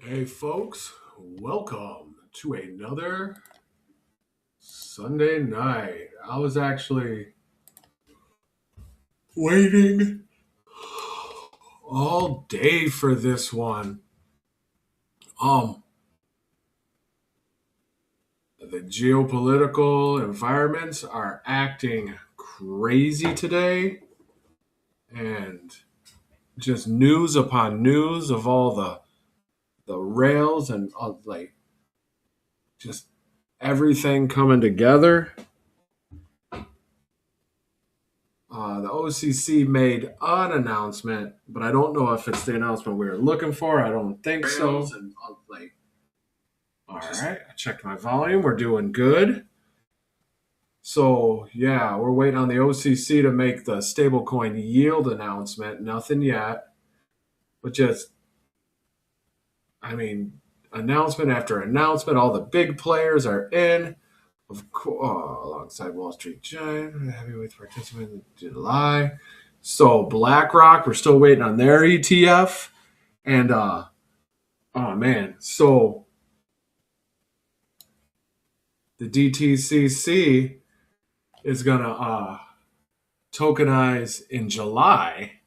Hey, folks, welcome to another Sunday night. I was actually waiting all day for this one. Um, the geopolitical environments are acting crazy today, and just news upon news of all the rails and just everything coming together. The OCC made an announcement, but I don't know if it's the announcement we were looking for. I don't think so. And all right, I checked my volume. We're doing good. So yeah, we're waiting on the OCC to make the stablecoin yield announcement. Nothing yet, but just announcement after announcement. All the big players are in. Of course, alongside Wall Street Giant, heavyweight participant in July. So BlackRock, we're still waiting on their ETF. And oh man, so the DTCC is gonna tokenize in July.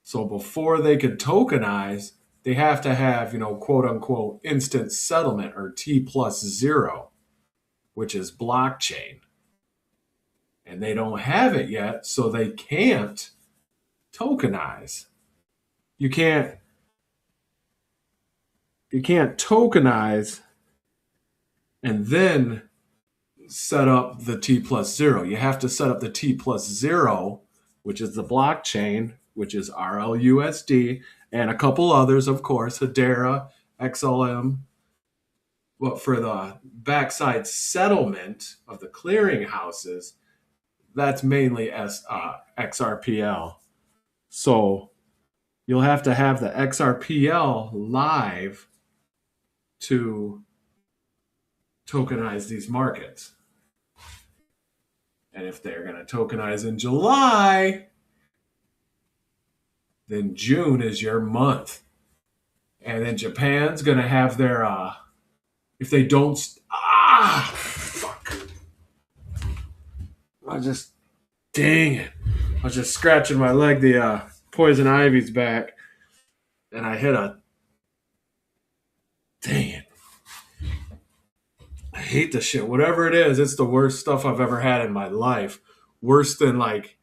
So before they could tokenize, they have to have, quote unquote, instant settlement or T+0, which is blockchain. And they don't have it yet, so they can't tokenize. You can't tokenize and then set up the T+0. You have to set up the T+0, which is the blockchain, which is RLUSD, and a couple others, of course, Hedera, XLM. But for the backside settlement of the clearing houses, that's mainly XRPL. So you'll have to have the XRPL live to tokenize these markets. And if they're going to tokenize in July, then June is your month. And then Japan's going to have their, if they don't, fuck. Dang it. I was just scratching my leg. The poison ivy's back. And I hit dang it. I hate this shit. Whatever it is, it's the worst stuff I've ever had in my life. Worse than like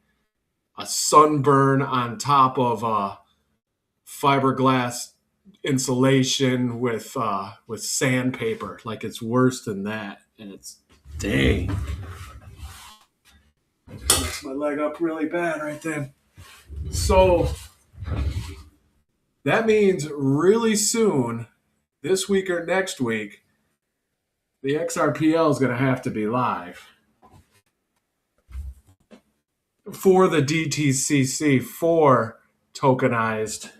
a sunburn on top of fiberglass insulation with sandpaper. Like it's worse than that. And it's dang. I just messed my leg up really bad right then. So that means really soon, this week or next week, the XRPL is going to have to be live for the DTCC for tokenized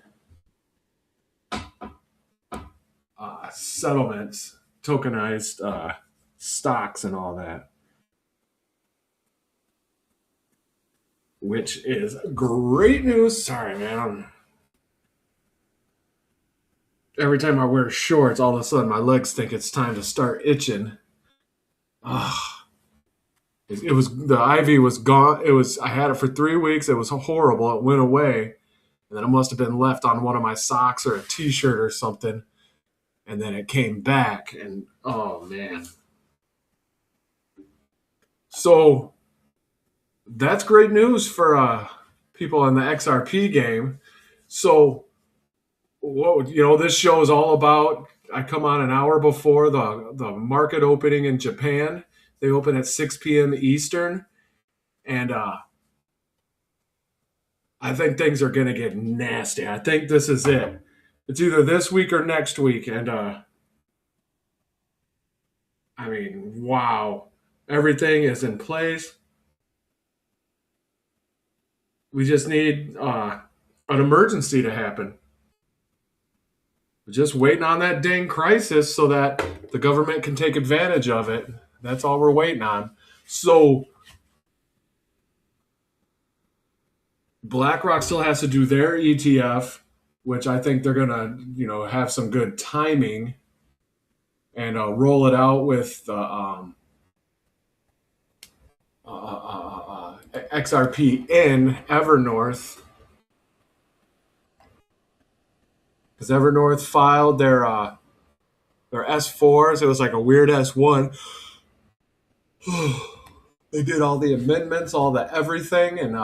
settlements, tokenized stocks, and all that. Which is great news. Sorry, man. Every time I wear shorts, all of a sudden my legs think it's time to start itching. It was the ivy was gone. I had it for 3 weeks. It was horrible. It went away, and then it must have been left on one of my socks or a T-shirt or something, and then it came back. And oh man, so that's great news for people in the XRP game. So what this show is all about. I come on an hour before the market opening in Japan. They open at 6 p.m. Eastern, and I think things are going to get nasty. I think this is it. It's either this week or next week, and wow, everything is in place. We just need an emergency to happen. We're just waiting on that dang crisis so that the government can take advantage of it. That's all we're waiting on. So BlackRock still has to do their ETF, which I think they're gonna, have some good timing and roll it out with the XRP in Evernorth, because Evernorth filed their S4s. It was like a weird S1. They did all the amendments, all the everything, and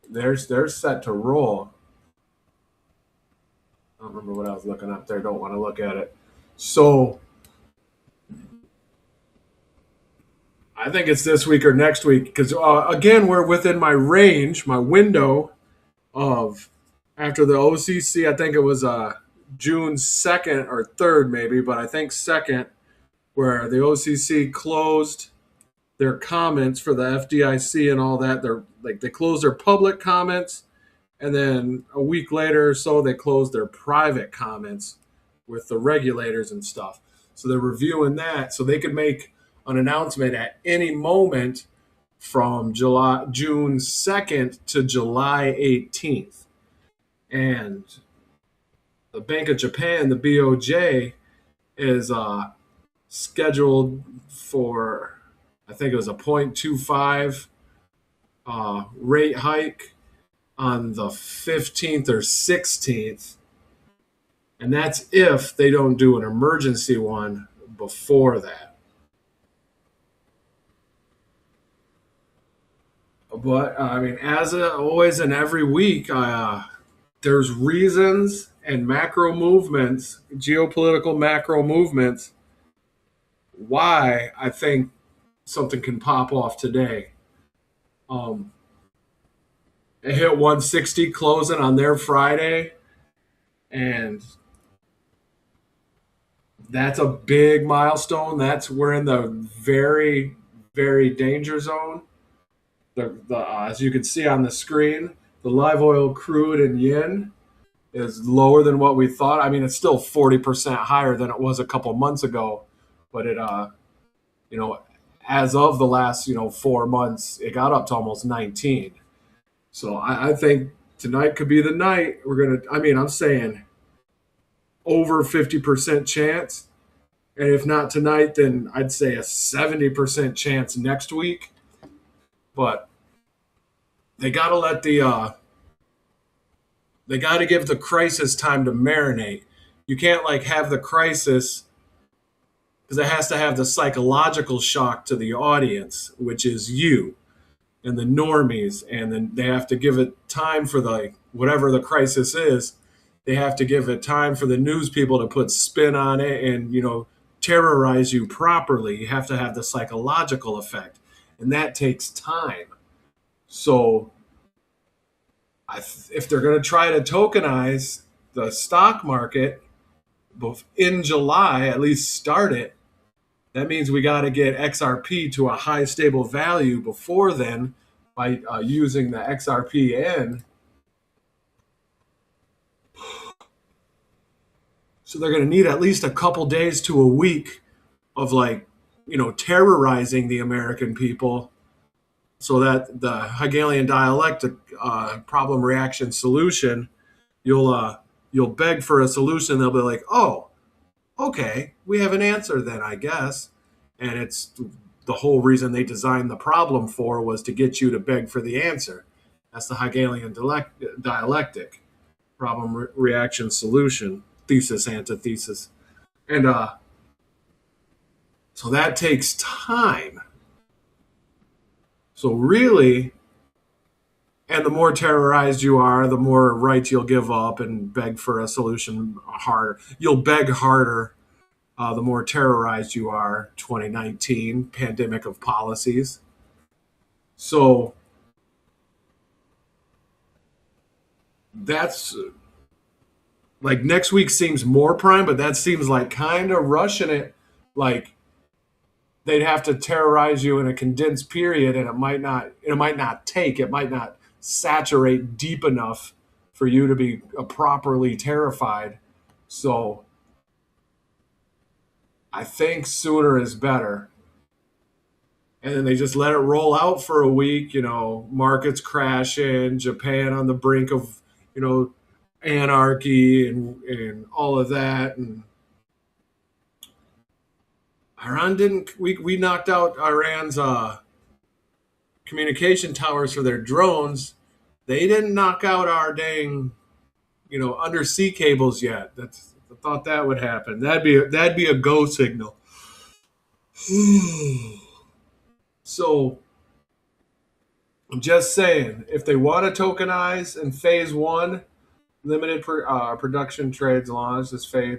they're set to roll. I don't remember what I was looking up there. Don't want to look at it. So I think it's this week or next week because again we're within my range, my window of after the OCC. I think it was June 2nd or 3rd maybe, but I think 2nd, where the OCC closed their comments for the FDIC and all that. They closed their public comments, and then a week later or so they closed their private comments with the regulators and stuff. So they're reviewing that so they could make an announcement at any moment from June 2nd to July 18th. And the Bank of Japan, the BOJ, is scheduled for, I think it was a 0.25 rate hike on the 15th or 16th. And that's if they don't do an emergency one before that. But I mean, as always and every week, there's reasons and macro movements, geopolitical macro movements, why I think something can pop off today. It hit 160 closing on their Friday, and that's a big milestone. We're in the very, very danger zone. As you can see on the screen, the live oil, crude, and yen is lower than what we thought. I mean, it's still 40% higher than it was a couple months ago, but you know, as of the last, 4 months, it got up to almost 19. So I think tonight could be the night. I'm saying over 50% chance. And if not tonight, then I'd say a 70% chance next week. But they got to they got to give the crisis time to marinate. You can't have the crisis, because it has to have the psychological shock to the audience, which is you and the normies, and then they have to give it time for whatever the crisis is. They have to give it time for the news people to put spin on it and terrorize you properly. You have to have the psychological effect, and that takes time. So if they're going to try to tokenize the stock market both in July, at least start it, that means we got to get XRP to a high stable value before then by using the XRPN. So they're going to need at least a couple days to a week of terrorizing the American people, so that the Hegelian dialectic, problem reaction solution, you'll beg for a solution. They'll be like, oh, okay, we have an answer then, I guess. And it's the whole reason they designed the problem for was to get you to beg for the answer. That's the Hegelian dialectic, problem reaction solution, thesis antithesis. And so that takes time. So really, and the more terrorized you are, the more right you'll give up and beg for a solution harder. You'll beg harder the more terrorized you are. 2019 pandemic of policies. So that's next week seems more prime, but that seems like kind of rushing it. They'd have to terrorize you in a condensed period, and it might not saturate deep enough for you to be properly terrified. So I think sooner is better. And then they just let it roll out for a week, markets crashing, Japan on the brink of, you know, anarchy and all of that. And Iran didn't. We knocked out Iran's communication towers for their drones. They didn't knock out our dang, undersea cables yet. I thought that would happen. That'd be a go signal. So I'm just saying, if they want to tokenize in phase one, limited production trades launched. This phase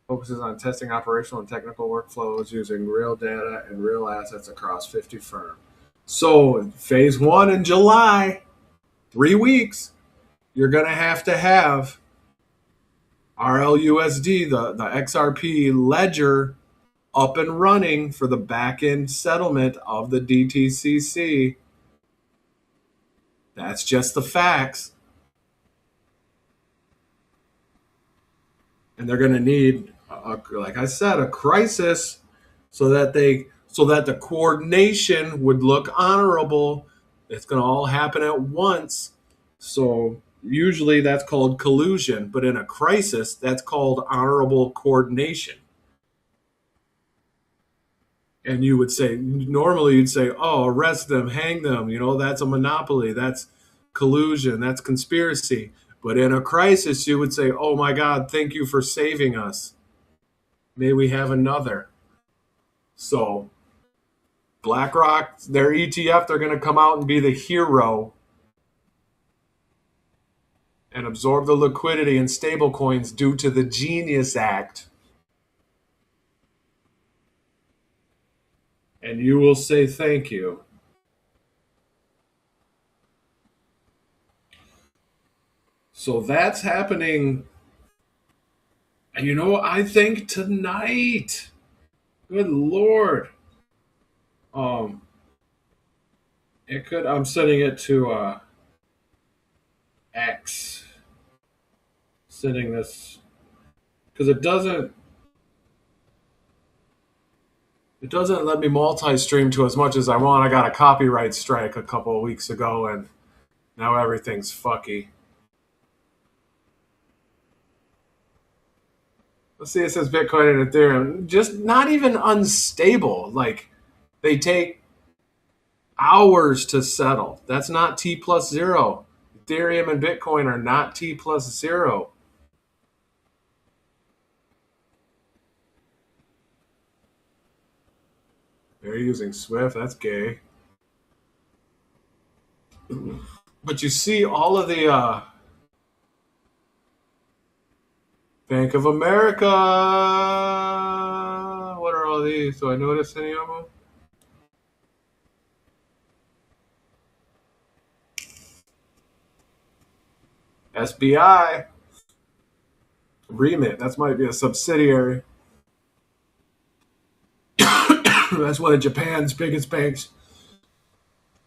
focuses on testing operational and technical workflows using real data and real assets across 50 firms. So phase one in July, 3 weeks, you're going to have RLUSD, the XRP ledger, up and running for the back end settlement of the DTCC. That's just the facts. And they're going to need, like I said, a crisis so that the coordination would look honorable. It's going to all happen at once. So usually that's called collusion, but in a crisis, that's called honorable coordination. And you would say, normally you'd say, oh, arrest them, hang them. That's a monopoly. That's collusion. That's conspiracy. But in a crisis, you would say, oh my God, thank you for saving us. May we have another. So BlackRock, their ETF, they're going to come out and be the hero and absorb the liquidity in stablecoins due to the Genius Act. And you will say thank you. So that's happening, I think tonight. Good Lord. I'm sending it to X. Sending this because it doesn't let me multi-stream to as much as I want. I got a copyright strike a couple of weeks ago, and now everything's fucky. Let's see, it says Bitcoin and Ethereum. Just not even unstable. Like, they take hours to settle. That's not T+0. Ethereum and Bitcoin are not T+0. They're using Swift. That's gay. But you see all of the Bank of America. What are all these? Do I notice any of them? SBI. Remit. That might be a subsidiary. That's one of Japan's biggest banks.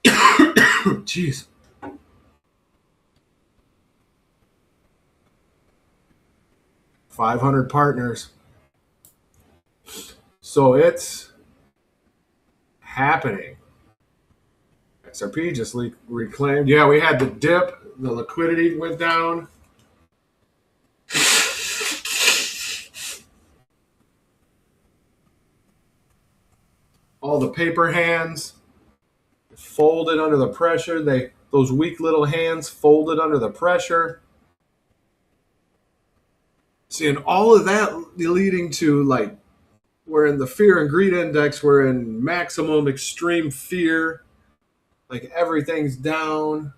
Jeez. $500 partners. So it's happening. XRP just reclaimed. Yeah, we had the dip. The liquidity went down. All the paper hands folded under the pressure. Those weak little hands folded under the pressure. See, and all of that leading to, like, we're in the fear and greed index. We're in maximum extreme fear. Like, everything's down.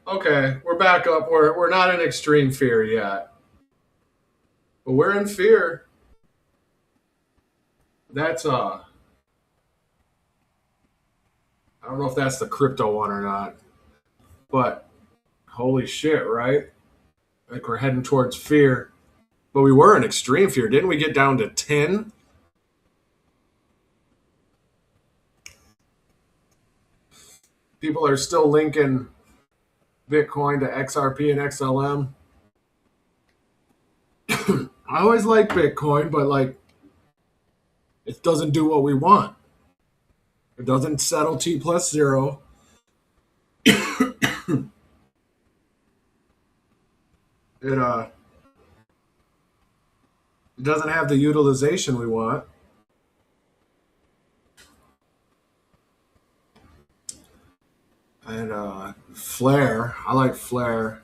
Okay, we're back up. We're not in extreme fear yet. But we're in fear. That's I don't know if that's the crypto one or not. But holy shit, right? Like, we're heading towards fear. But we were in extreme fear. Didn't we get down to 10? People are still linking Bitcoin to XRP and XLM. I always like Bitcoin, but like it doesn't do what we want. It doesn't settle T plus zero. It it doesn't have the utilization we want. And Flare, I like Flare.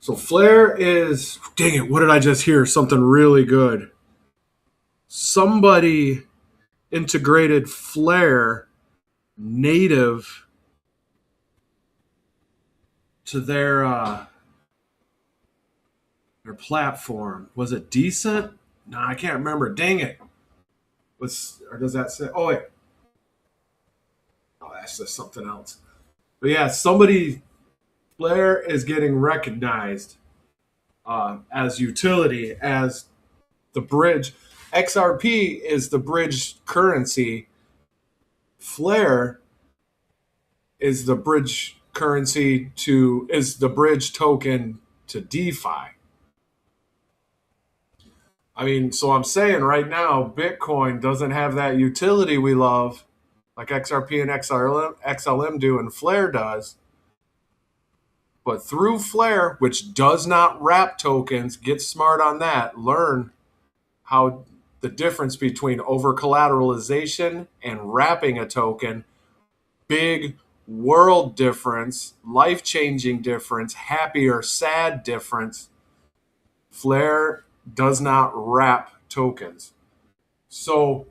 So Flare is, dang it, what did I just hear? Something really good. Somebody integrated Flare native to their platform. Was it decent? No, I can't remember. Dang it. Or does that say? Oh wait. Oh, that's just something else. But yeah, somebody Flare is getting recognized as utility, as the bridge. XRP is the bridge currency. Flare is the bridge token to DeFi. I mean, so I'm saying right now, Bitcoin doesn't have that utility we love, like XRP and XLM do, and Flare does. But through Flare, which does not wrap tokens, get smart on that. Learn how the difference between over collateralization and wrapping a token, big world difference, life changing difference, happy or sad difference. Flare does not wrap tokens. So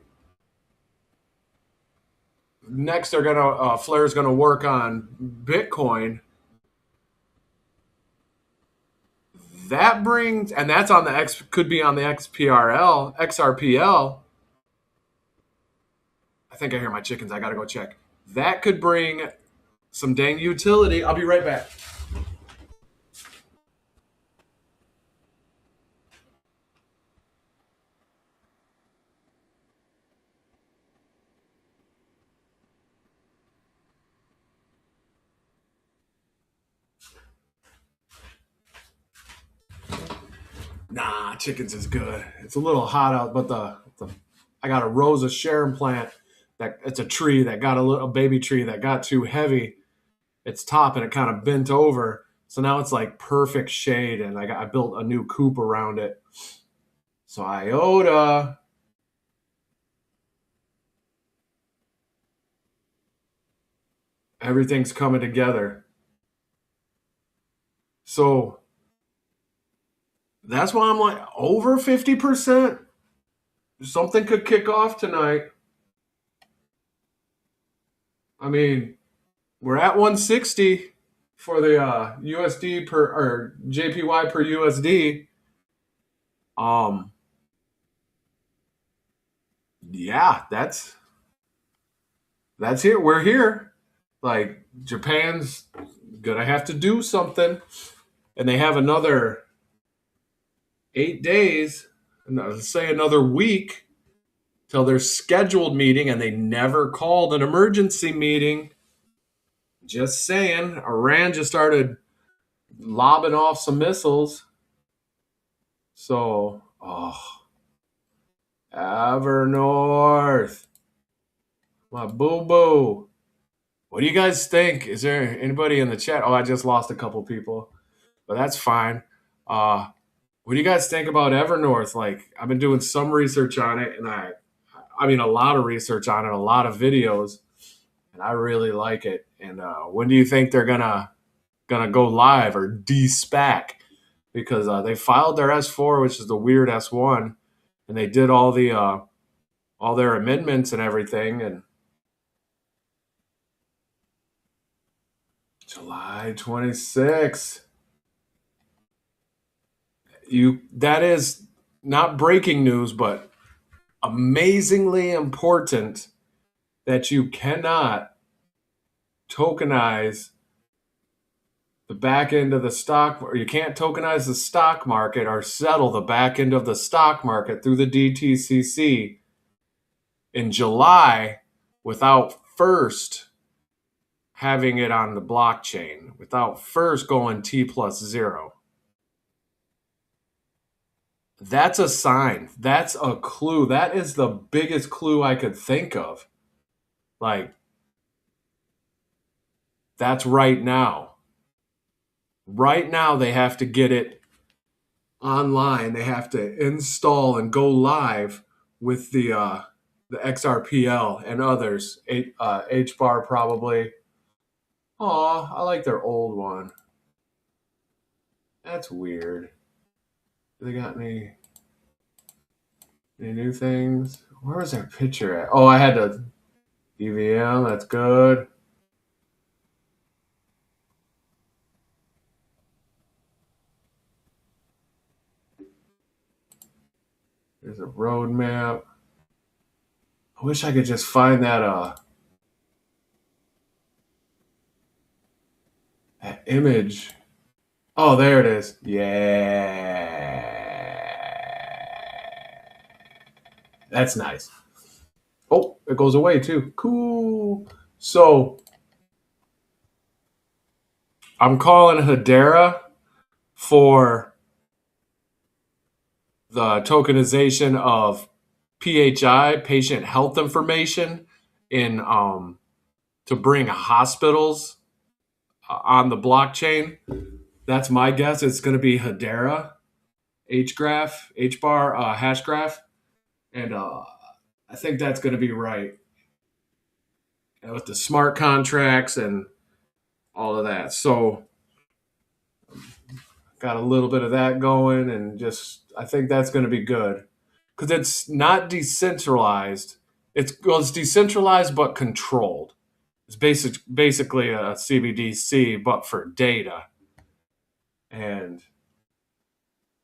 next, Flare is gonna work on Bitcoin. That brings, and that's on the could be on the XRPL. I think I hear my chickens. I gotta go check. That could bring some dang utility. I'll be right back. Nah, chickens is good. It's a little hot out, but I got a Rosa Sharon plant that it's a tree that got a baby tree that got too heavy. Its top and it kind of bent over, so now it's like perfect shade, and I built a new coop around it. So IOTA, everything's coming together. So that's why I'm like over 50%. Something could kick off tonight. I mean, we're at 160 for the USD per or JPY per USD. Yeah, that's here. We're here. Like Japan's gonna have to do something, and they have another 8 days, let's say another week, till their scheduled meeting, and they never called an emergency meeting. Just saying, Iran just started lobbing off some missiles. So, Evernorth, my boo boo. What do you guys think? Is there anybody in the chat? Oh, I just lost a couple people, but that's fine. What do you guys think about Evernorth? Like, I've been doing some research on it, and I mean, a lot of research on it, a lot of videos, and I really like it. And when do you think they're gonna go live or de-SPAC? Because they filed their S4, which is the weird S1, and they did all their amendments and everything. And July 26th. That is not breaking news, but amazingly important that you cannot tokenize the back end of the stock, or you can't tokenize the stock market or settle the back end of the stock market through the DTCC in July without first having it on the blockchain without first going T+0. That's a sign. That's a clue. That is the biggest clue I could think of. Like, that's right now. Right now, they have to get it online. They have to install and go live with the XRPL and others. HBAR probably. Aw, I like their old one. That's weird. They got any new things? Where was their picture at? Oh, I had to EVM. That's good. There's a roadmap. I wish I could just find that image. Oh, there it is. Yeah. That's nice. Oh, it goes away too. Cool. So I'm calling Hedera for the tokenization of PHI, patient health information, in to bring hospitals on the blockchain. That's my guess. It's going to be Hedera, HGraph, HBAR, Hashgraph, and I think that's going to be right. And with the smart contracts and all of that. So got a little bit of that going, and just I think that's going to be good because it's not decentralized. It's decentralized but controlled. It's basically a CBDC but for data, and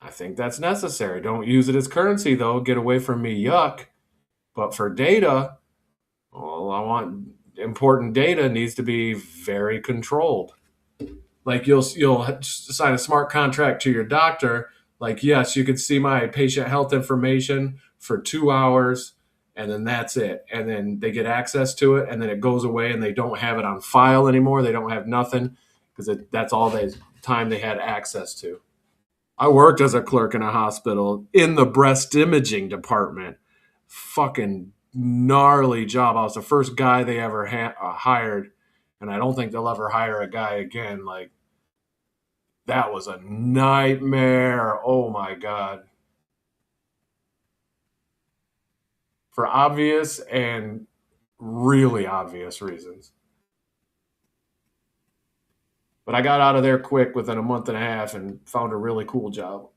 I think that's necessary. Don't use it as currency though. Get away from me, yuck. But for data, well, I want important data needs to be very controlled. Like you'll sign a smart contract to your doctor. Like, yes, you can see my patient health information for 2 hours, and then that's it. And then they get access to it, and then it goes away, and they don't have it on file anymore. They don't have nothing because that's all the time they had access to. I worked as a clerk in a hospital in the breast imaging department. Fucking gnarly job. I was the first guy they ever hired, and I don't think they'll ever hire a guy again. Like, that was a nightmare. Oh my God. For obvious and really obvious reasons. But I got out of there quick within a month and a half and found a really cool job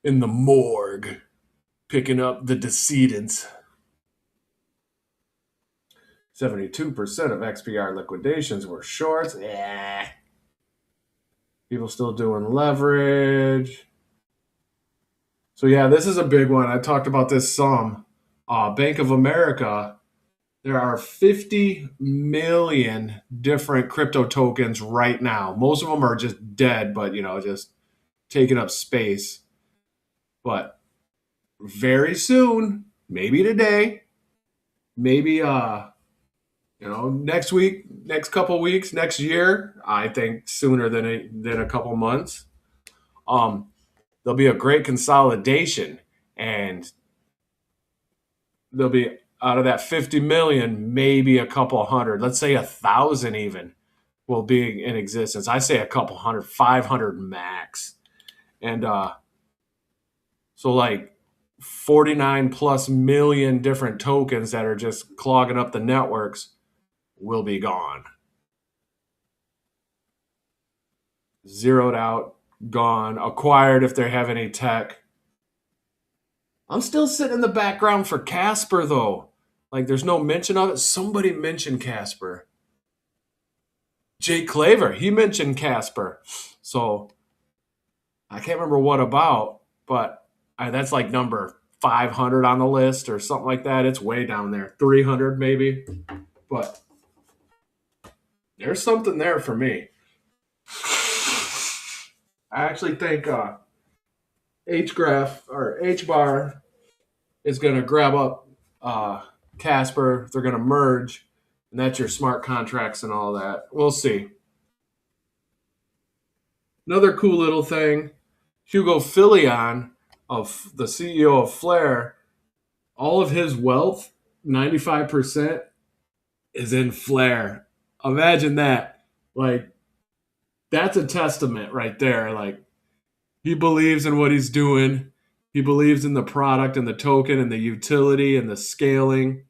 in the morgue, picking up the decedents. 72% of XPR liquidations were shorts. Yeah. People still doing leverage. So yeah, this is a big one. I talked about this some. Bank of America, there are 50 million different crypto tokens right now. Most of them are just dead, but just taking up space. But very soon, maybe today, maybe next week, next couple weeks, next year, I think sooner than a couple months. There'll be a great consolidation, and there'll be, out of that 50 million, maybe a couple hundred, let's say 1,000 even, will be in existence. I say a couple hundred, 500 max. And so like 49 plus million different tokens that are just clogging up the networks will be gone. Zeroed out, gone, acquired if they have any tech. I'm still sitting in the background for Casper though. Like, there's no mention of it. Somebody mentioned Casper. Jake Claver, he mentioned Casper. So I can't remember what about, but that's like number 500 on the list or something like that. It's way down there, 300 maybe. But there's something there for me. I actually think HGraph or HBAR is going to grab up Casper. They're going to merge. And that's your smart contracts and all that. We'll see. Another cool little thing, Hugo Filion, of the CEO of Flare, all of his wealth, 95%, is in Flare. Imagine that. Like, that's a testament right there. Like, he believes in what he's doing. He believes in the product and the token and the utility and the scaling,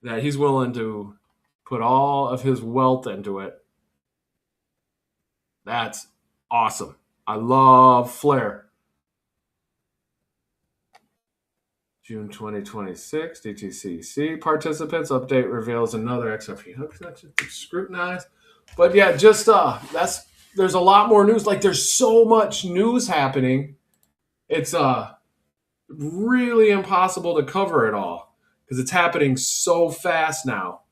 that he's willing to put all of his wealth into it. That's awesome. I love Flare. June 2026, DTCC participants update reveals another XRP hook section scrutinized. But yeah, just there's a lot more news. Like, there's so much news happening. It's really impossible to cover it all because it's happening so fast now.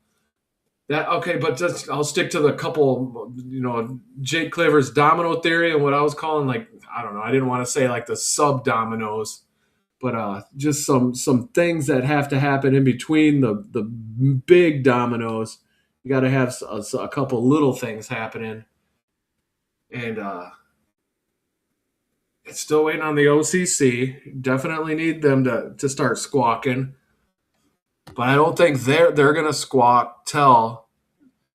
But just I'll stick to the couple, Jake Cliver's domino theory and what I was calling, like, I don't know, I didn't want to say like the sub dominoes, but just some things that have to happen in between the big dominoes. You got to have a couple little things happening, and it's still waiting on the OCC. Definitely need them to start squawking, but I don't think they're gonna squawk till,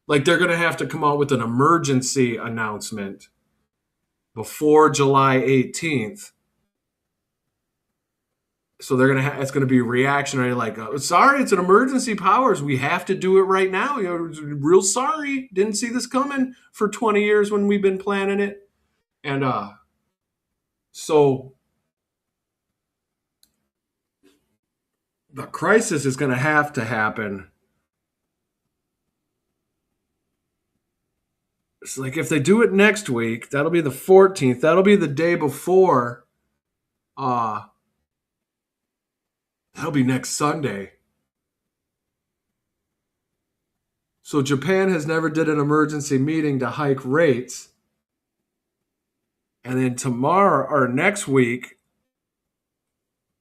like, they're gonna have to come out with an emergency announcement before July 18th. So they're gonna it's gonna be reactionary, like, sorry, it's an emergency powers. We have to do it right now. Real sorry, didn't see this coming for 20 years when we've been planning it, and so the crisis is gonna have to happen. It's like, if they do it next week, that'll be the 14th. That'll be the day before. That'll be next Sunday. So Japan has never did an emergency meeting to hike rates. And then tomorrow or next week,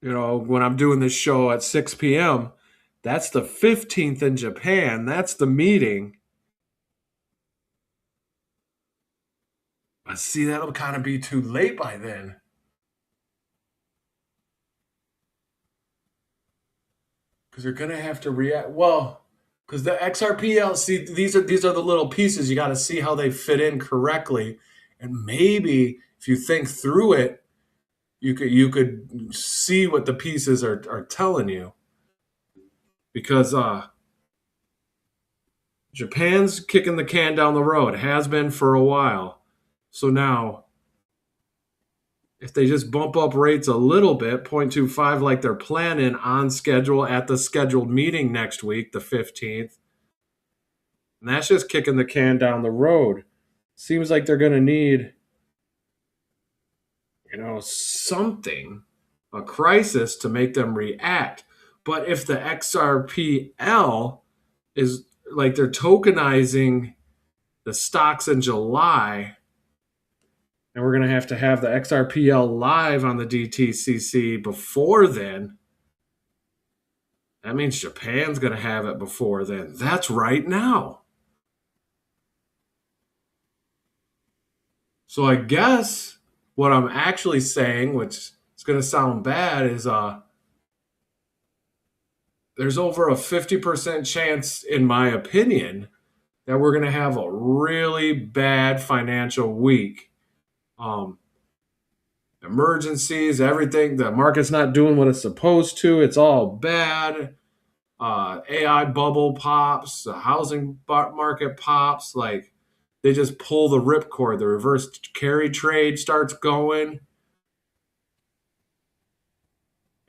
when I'm doing this show at 6 p.m., that's the 15th in Japan. That's the meeting. I see that'll kind of be too late by then. Because they're going to have to react. Well, because the XRP, see, these are the little pieces. You got to see how they fit in correctly. And maybe if you think through it, you could see what the pieces are telling you. Because Japan's kicking the can down the road, has been for a while. So now, if they just bump up rates a little bit, 0.25 like they're planning on schedule at the scheduled meeting next week, the 15th, and that's just kicking the can down the road. Seems like they're going to need, something, a crisis to make them react. But if the XRPL is like, they're tokenizing the stocks in July, and we're going to have the XRPL live on the DTCC before then, that means Japan's going to have it before then. That's right now. So I guess what I'm actually saying, which is going to sound bad, is there's over a 50% chance, in my opinion, that we're going to have a really bad financial week. Emergencies, everything. The market's not doing what it's supposed to. It's all bad. AI bubble pops. The housing market pops. Like, they just pull the ripcord. The reverse carry trade starts going.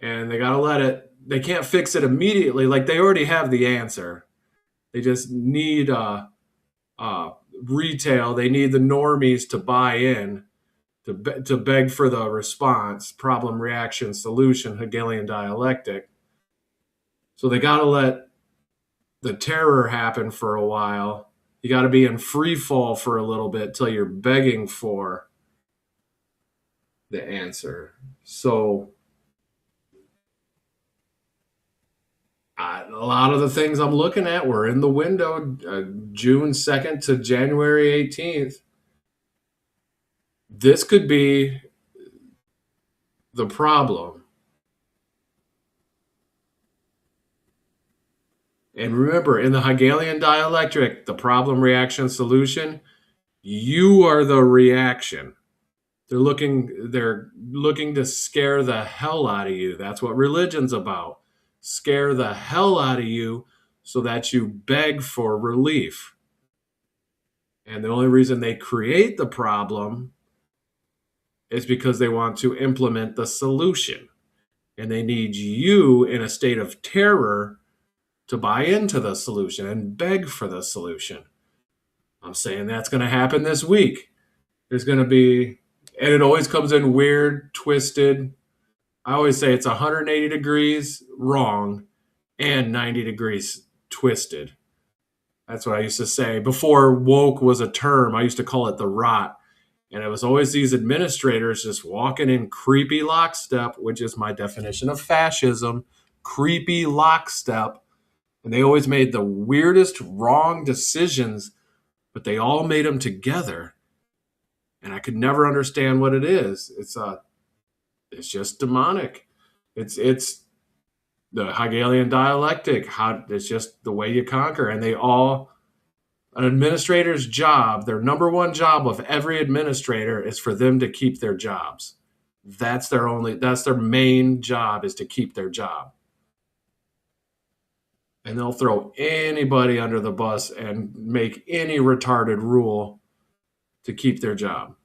And they got to let it. They can't fix it immediately. Like, they already have the answer. They just need retail. They need the normies to buy in, to beg for the response, problem, reaction, solution, Hegelian dialectic. So they got to let the terror happen for a while. You got to be in free fall for a little bit till you're begging for the answer. So A lot of the things I'm looking at were in the window, June 2nd to January 18th. This could be the problem. And remember, in the Hegelian dialectic, the problem, reaction, solution, you are the reaction. They're looking to scare the hell out of you. That's what religion's about. Scare the hell out of you so that you beg for relief. And the only reason they create the problem is because they want to implement the solution. And they need you in a state of terror to buy into the solution and beg for the solution. I'm saying that's going to happen this week. There's going to be, and it always comes in weird, twisted. I always say it's 180 degrees wrong and 90 degrees twisted. That's what I used to say. Before woke was a term, I used to call it the rot. And it was always these administrators just walking in creepy lockstep, which is my definition of fascism, creepy lockstep. And they always made the weirdest wrong decisions, but they all made them together. And I could never understand what it is. It's just demonic. It's the Hegelian dialectic. It's just the way you conquer. And an administrator's job, their number one job of every administrator is for them to keep their jobs. That's their main job, is to keep their job. And they'll throw anybody under the bus and make any retarded rule to keep their job.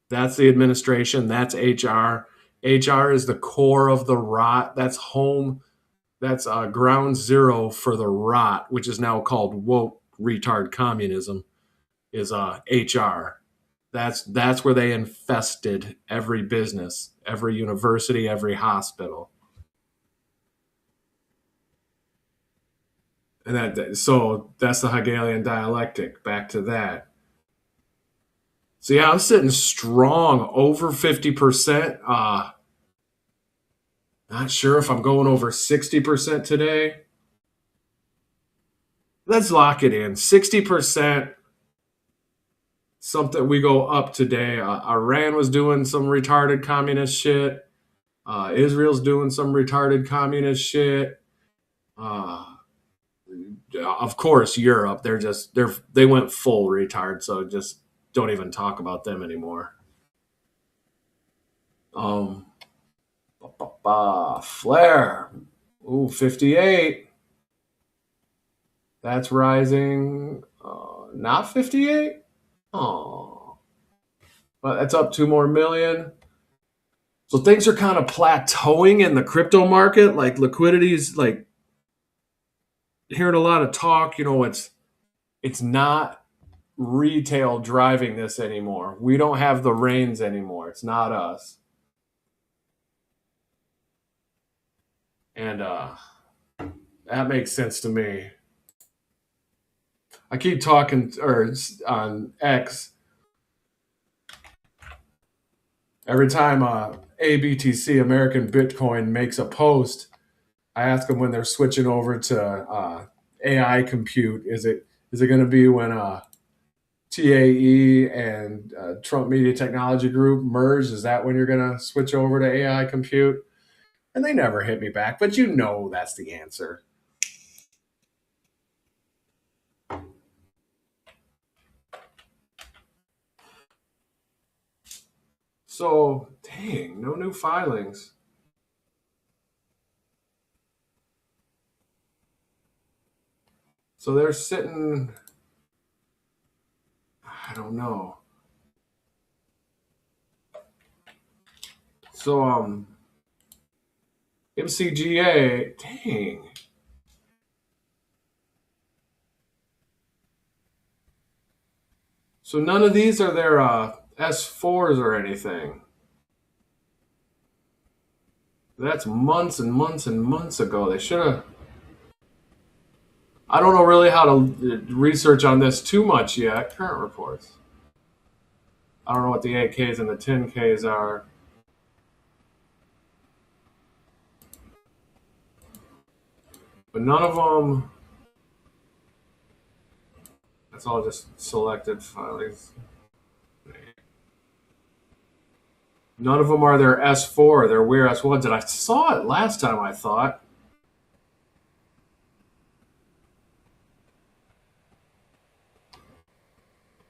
That's the administration. That's HR. HR is the core of the rot. That's home. That's ground zero for the rot, which is now called woke retard communism, is HR. That's where they infested every business, every university, every hospital. And so that's the Hegelian dialectic. Back to that. So yeah, I'm sitting strong over 50%. Not sure if I'm going over 60% today. Let's lock it in. 60%. Something we go up today. Iran was doing some retarded communist shit. Israel's doing some retarded communist shit. Of course, Europe. They went full retard. So just don't even talk about them anymore. Um, Flare. Ooh, 58. That's rising. Not 58. Oh, but that's up 2 more million. So things are kind of plateauing in the crypto market. Like liquidity's like hearing a lot of talk. It's not retail driving this anymore. We don't have the reins anymore. It's not us. And that makes sense to me. I keep talking, or on X, every time ABTC, American Bitcoin, makes a post, I ask them when they're switching over to AI compute. Is it going to be when TAE and Trump Media Technology Group merge? Is that when you're going to switch over to AI compute? And they never hit me back, but that's the answer. So, dang, no new filings. So they're sitting, I don't know. So, MCGA, dang. So none of these are their S4s or anything. That's months and months and months ago. They should have. I don't know really how to research on this too much yet. Current reports. I don't know what the 8Ks and the 10Ks are. but none of them. That's all just selected filings. None of them are their S4. They're weird S1s. And I saw it last time, I thought.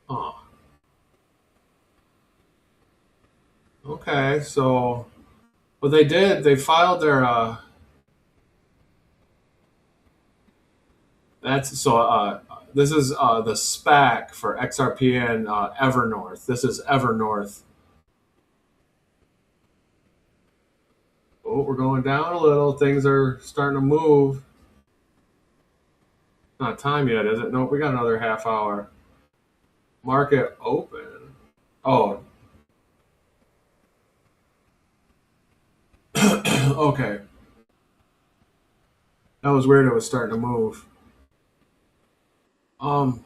Oh, okay. So, what they did, they filed their. That's so. This is the SPAC for XRP and Evernorth. This is Evernorth. Oh, we're going down a little. Things are starting to move. Not time yet, is it? Nope, we got another half hour. Market open. Oh, okay. That was weird. It was starting to move. Um,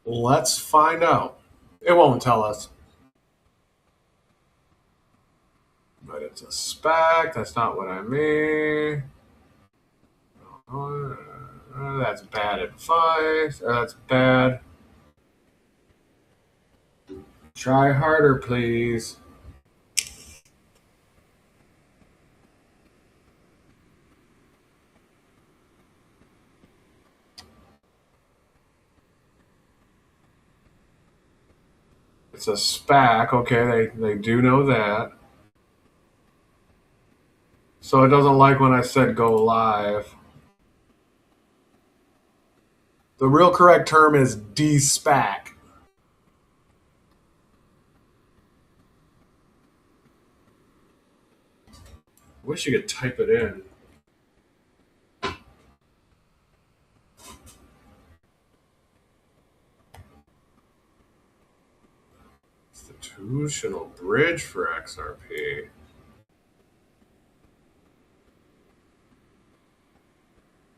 let's find out. It won't tell us, but it's a SPAC. That's not what I mean. That's bad advice. That's bad. Try harder, please. It's a SPAC. Okay, they do know that. So it doesn't like when I said go live. The real correct term is de-SPAC. Wish you could type it in. Institutional bridge for XRP.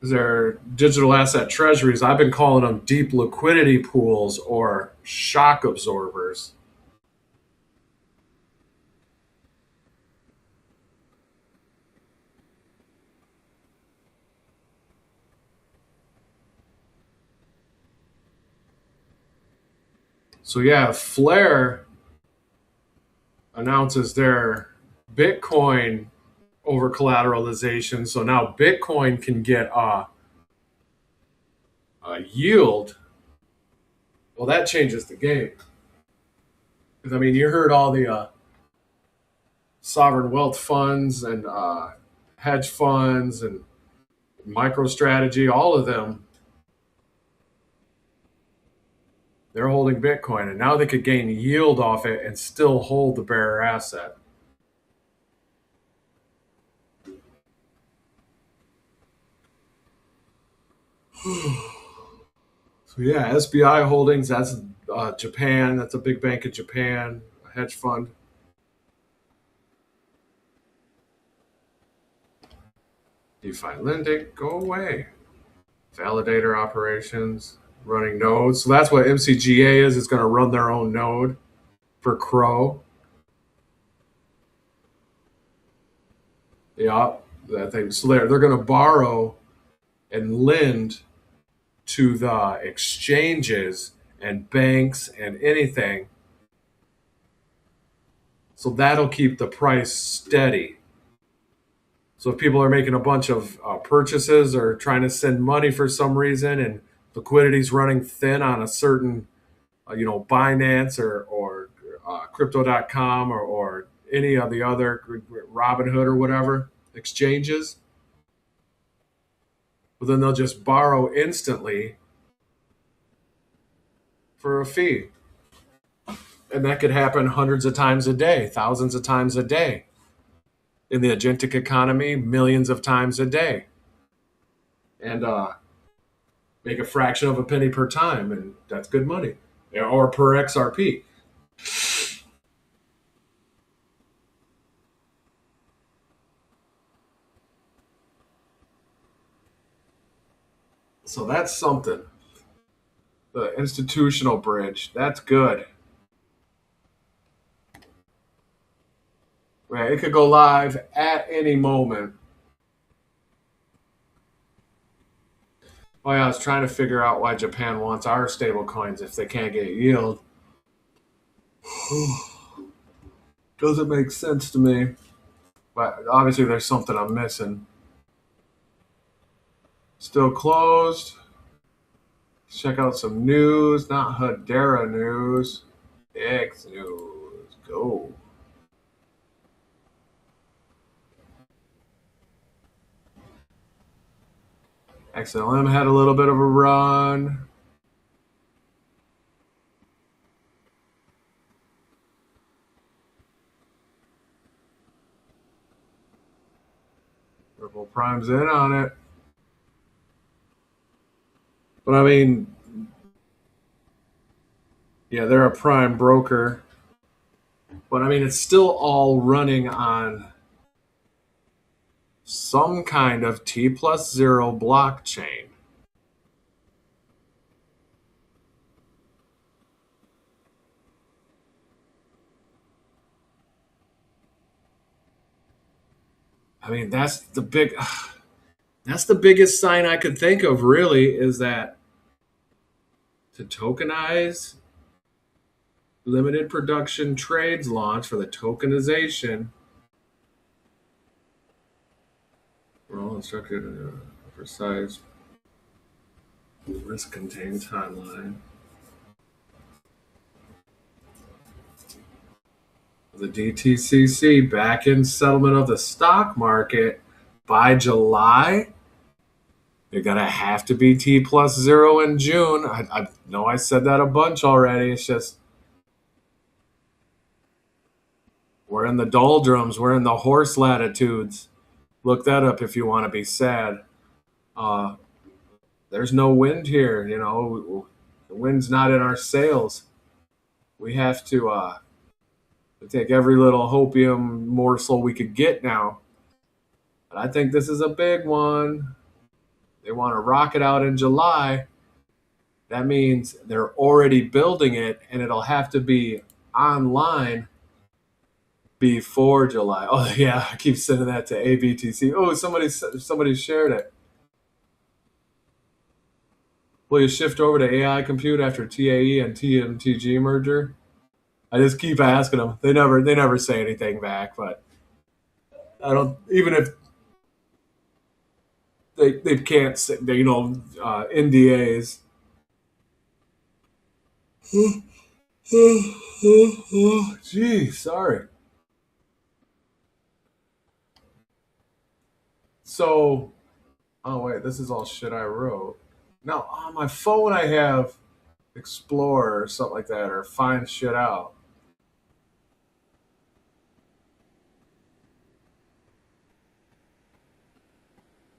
They're digital asset treasuries. I've been calling them deep liquidity pools or shock absorbers. So yeah, Flare announces their Bitcoin over collateralization. So now Bitcoin can get a yield. Well, that changes the game. Because I mean, you heard all the sovereign wealth funds and hedge funds and MicroStrategy, all of them, they're holding Bitcoin, and now they could gain yield off it and still hold the bearer asset. So yeah, SBI Holdings, that's Japan. That's a big bank in Japan, a hedge fund. DeFi lending, go away. Validator operations, running nodes. So that's what MCGA is. It's going to run their own node for Crow. Yeah, that thing. So they're going to borrow and lend to the exchanges and banks and anything. So that'll keep the price steady. So if people are making a bunch of purchases or trying to send money for some reason and liquidity's running thin on a certain, Binance or crypto.com or any of the other Robinhood or whatever exchanges, well, then they'll just borrow instantly for a fee. And that could happen hundreds of times a day, thousands of times a day. In the agentic economy, millions of times a day. And make a fraction of a penny per time, and that's good money. Or per XRP. So that's something. The institutional bridge. That's good. Right, it could go live at any moment. Oh yeah, I was trying to figure out why Japan wants our stable coins if they can't get yield. Doesn't make sense to me. But obviously there's something I'm missing. Still closed. Let's check out some news. Not Hedera news. X news. Go. XLM had a little bit of a run. Ripple Prime's in on it. But I mean, yeah, they're a prime broker. But I mean, it's still all running on some kind of T+0 blockchain. I mean, that's the biggest sign I could think of really is that to tokenize limited production trades launch for the tokenization. Well, instructed a precise risk contained timeline. The DTCC back in settlement of the stock market by July. They're gonna have to be T+0 in June. I know I said that a bunch already. It's just we're in the doldrums. We're in the horse latitudes. Look that up if you want to be sad. Uh, there's no wind here. You know, the wind's not in our sails. We have to take every little hopium morsel we could get now. But I think this is a big one. They want to rock it out in July. That means they're already building it, and it'll have to be online before July. Oh yeah, I keep sending that to ABTC. Oh, somebody shared it. Will you shift over to AI compute after TAE and TMTG merger? I just keep asking them. They never say anything back. But I don't even if they can't say NDAs. Gee, sorry. So, oh wait, this is all shit I wrote. Now on my phone I have Explore or something like that, or find shit out.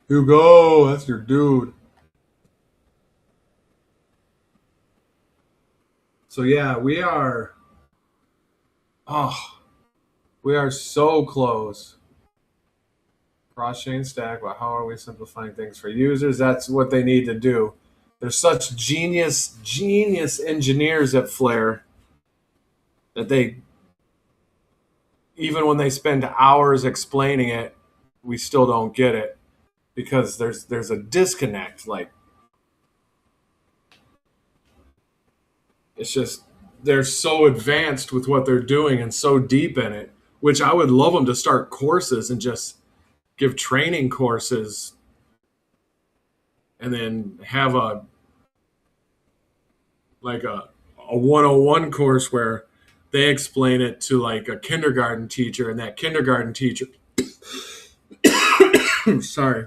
Hugo, that's your dude. So yeah, oh, we are so close. Cross chain stack, but how are we simplifying things for users? That's what they need to do. They're such genius engineers at Flare that they, even when they spend hours explaining it, we still don't get it because there's a disconnect. Like it's just they're so advanced with what they're doing and so deep in it, which I would love them to start courses and just give training courses and then have a 101 course where they explain it to like a kindergarten teacher and that kindergarten teacher sorry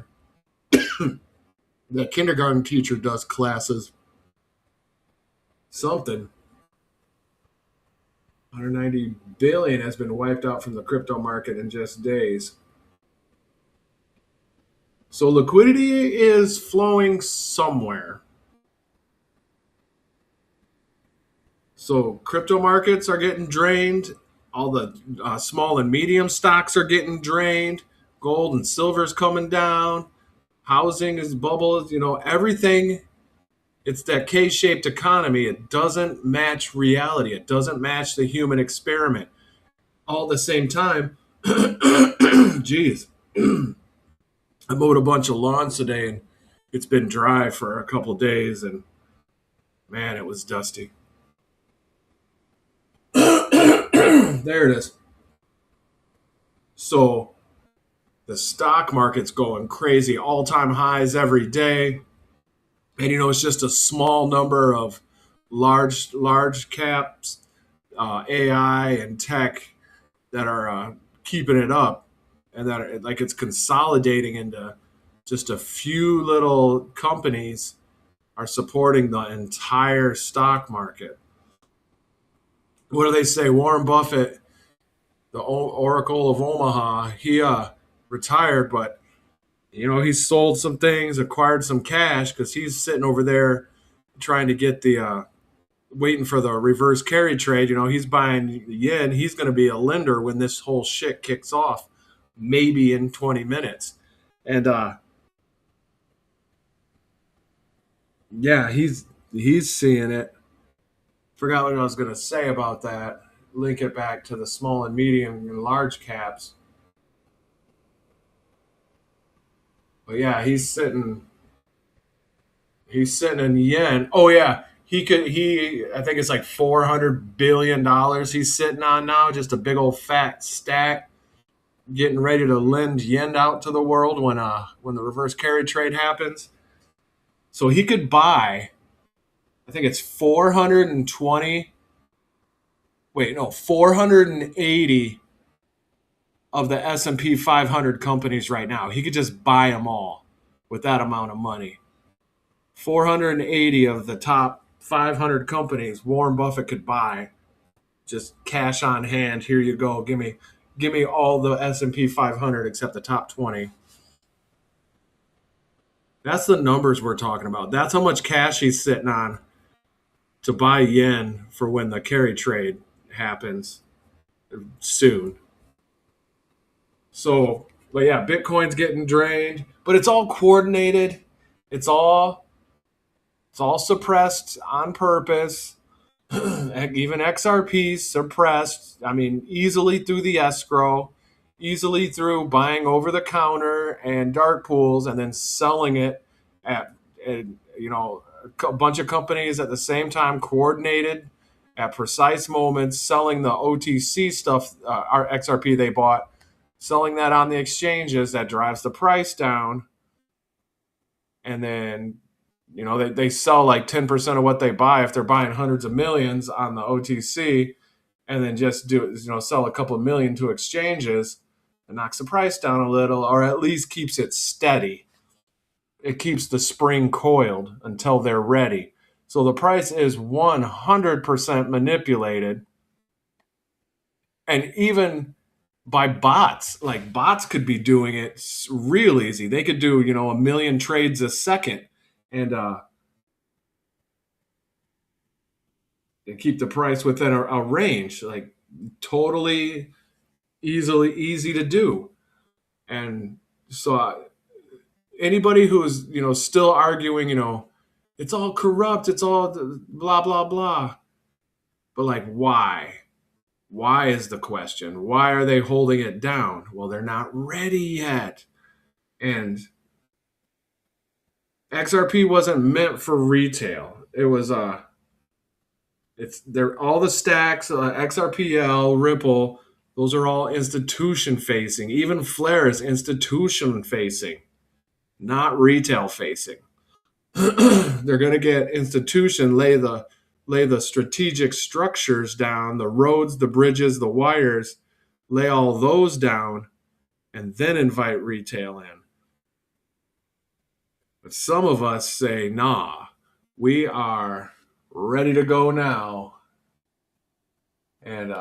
that kindergarten teacher does classes something 190 billion has been wiped out from the crypto market in just days. So liquidity is flowing somewhere. So crypto markets are getting drained. All the small and medium stocks are getting drained. Gold and silver's coming down. Housing is bubbles, everything. It's that K-shaped economy. It doesn't match reality. It doesn't match the human experiment. All at the same time, geez, I mowed a bunch of lawns today and it's been dry for a couple of days and man, it was dusty. There it is. So the stock market's going crazy, all-time highs every day. And it's just a small number of large caps, AI and tech that are keeping it up, and that like it's consolidating into just a few little companies are supporting the entire stock market. What do they say? Warren Buffett, the Oracle of Omaha, he retired, but he sold some things, acquired some cash because he's sitting over there trying to get the waiting for the reverse carry trade. He's buying yen. He's going to be a lender when this whole shit kicks off, maybe in 20 minutes. And yeah, he's seeing it. Forgot what I was going to say about that. Link it back to the small and medium and large caps. But yeah, he's sitting in yen. Oh yeah, I think it's like $400 billion he's sitting on now, just a big old fat stack, getting ready to lend yen out to the world when the reverse carry trade happens. So he could buy, I think it's 420, wait, no, 480 of the S&P 500 companies right now. He could just buy them all with that amount of money. 480 of the top 500 companies Warren Buffett could buy, just cash on hand. Here you go. Give me all the S&P 500 except the top 20. That's the numbers we're talking about. That's how much cash he's sitting on to buy yen for when the carry trade happens soon. So, but yeah, Bitcoin's getting drained, but it's all coordinated. It's all suppressed on purpose. Even XRP suppressed. I mean, easily through the escrow, easily through buying over the counter and dark pools, and then selling it at a bunch of companies at the same time, coordinated at precise moments, selling the OTC stuff, our XRP they bought, selling that on the exchanges. That drives the price down, and then they sell like 10% of what they buy if they're buying hundreds of millions on the OTC, and then just sell a couple of million to exchanges. It knocks the price down a little, or at least keeps it steady. It keeps the spring coiled until they're ready. So the price is 100% manipulated, and even by bots. Like bots could be doing it real easy. They could do a million trades a second, and they keep the price within a range, like totally easy to do. And so anybody who's still arguing, it's all corrupt, it's all blah blah blah, but like why is the question? Why are they holding it down? Well, they're not ready yet. And XRP wasn't meant for retail. It was they're all the stacks, XRPL, Ripple, those are all institution facing. Even Flare is institution facing, not retail facing. They're going to get institution, lay the strategic structures down, the roads, the bridges, the wires, lay all those down, and then invite retail in. But some of us say, nah, we are ready to go now. And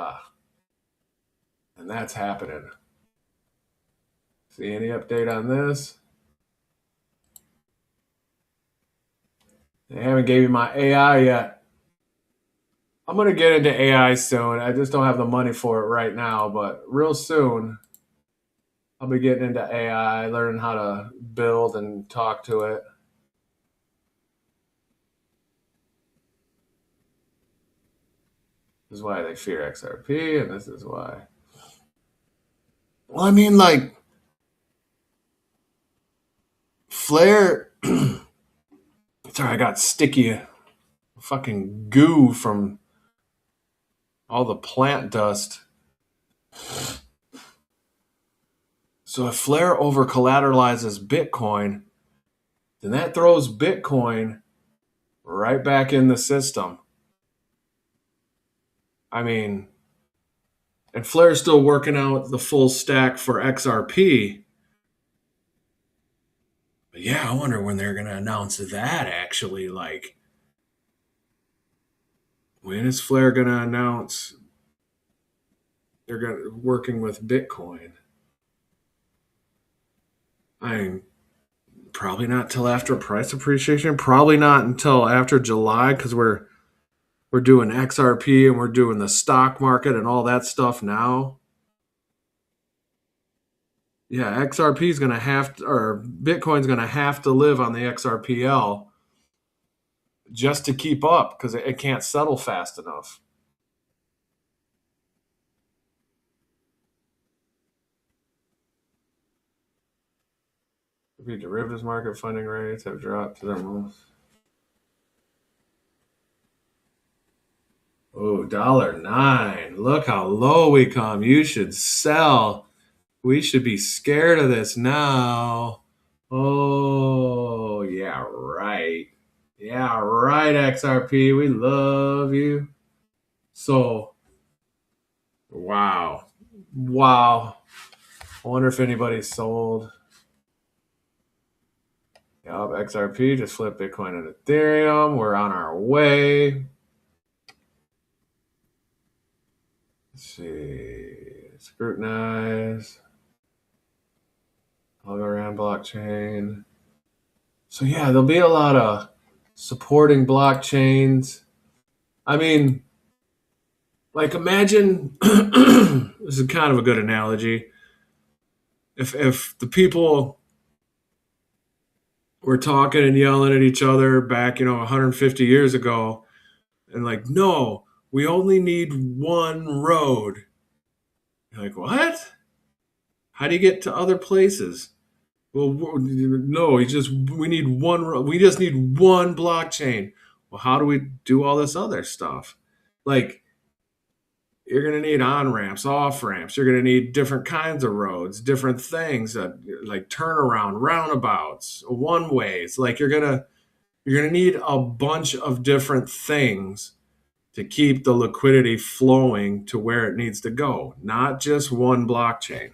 that's happening. See any update on this? They haven't gave me my AI yet. I'm going to get into AI soon. I just don't have the money for it right now, but real soon. I'll be getting into AI, learning how to build and talk to it. This is why they fear XRP, and this is why. Well, I mean, like, Flare. Sorry, I got sticky fucking goo from all the plant dust. So if Flare over collateralizes Bitcoin, then that throws Bitcoin right back in the system. I mean, and Flare's still working out the full stack for XRP. But yeah, I wonder when they're going to announce that actually. Like, when is Flare going to announce they're working with Bitcoin? I mean, probably not till after price appreciation. Probably not until after July because we're doing XRP and we're doing the stock market and all that stuff now. Yeah, XRP is going to have to, or Bitcoin's going to have to live on the XRPL just to keep up because it can't settle fast enough. The derivatives market funding rates have dropped to their most. Oh, $1.09. Look how low we come. You should sell. We should be scared of this now. Oh, yeah, right. Yeah, right, XRP. We love you. So, wow. Wow. I wonder if anybody's sold. Yep, XRP just flipped Bitcoin and Ethereum. We're on our way. Let's see. Scrutinize. Algorand blockchain. So yeah, there'll be a lot of supporting blockchains. I mean, like imagine this is kind of a good analogy. If the people were talking and yelling at each other back, 150 years ago, and like, no, we only need one road. You're like, what? How do you get to other places? Well, no, we need one. We just need one blockchain. Well, how do we do all this other stuff? Like, you're going to need on ramps, off ramps. You're going to need different kinds of roads, different things like turnaround, roundabouts, one ways. Like you're gonna need a bunch of different things to keep the liquidity flowing to where it needs to go, not just one blockchain.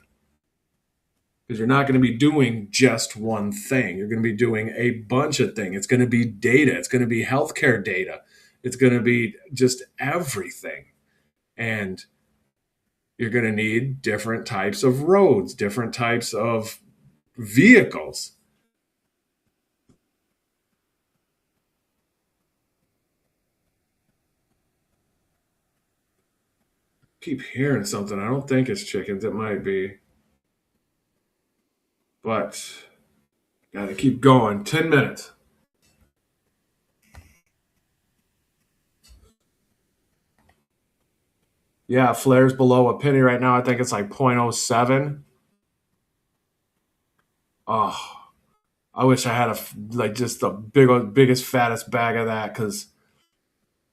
Because you're not going to be doing just one thing. You're going to be doing a bunch of things. It's going to be data. It's going to be healthcare data. It's going to be just everything. And you're going to need different types of roads, different types of vehicles. Keep hearing something. I don't think it's chickens. It might be. But gotta keep going. 10 minutes. Yeah, Flare's below a penny right now. I think it's like 0.07. Oh, I wish I had just the biggest, fattest bag of that because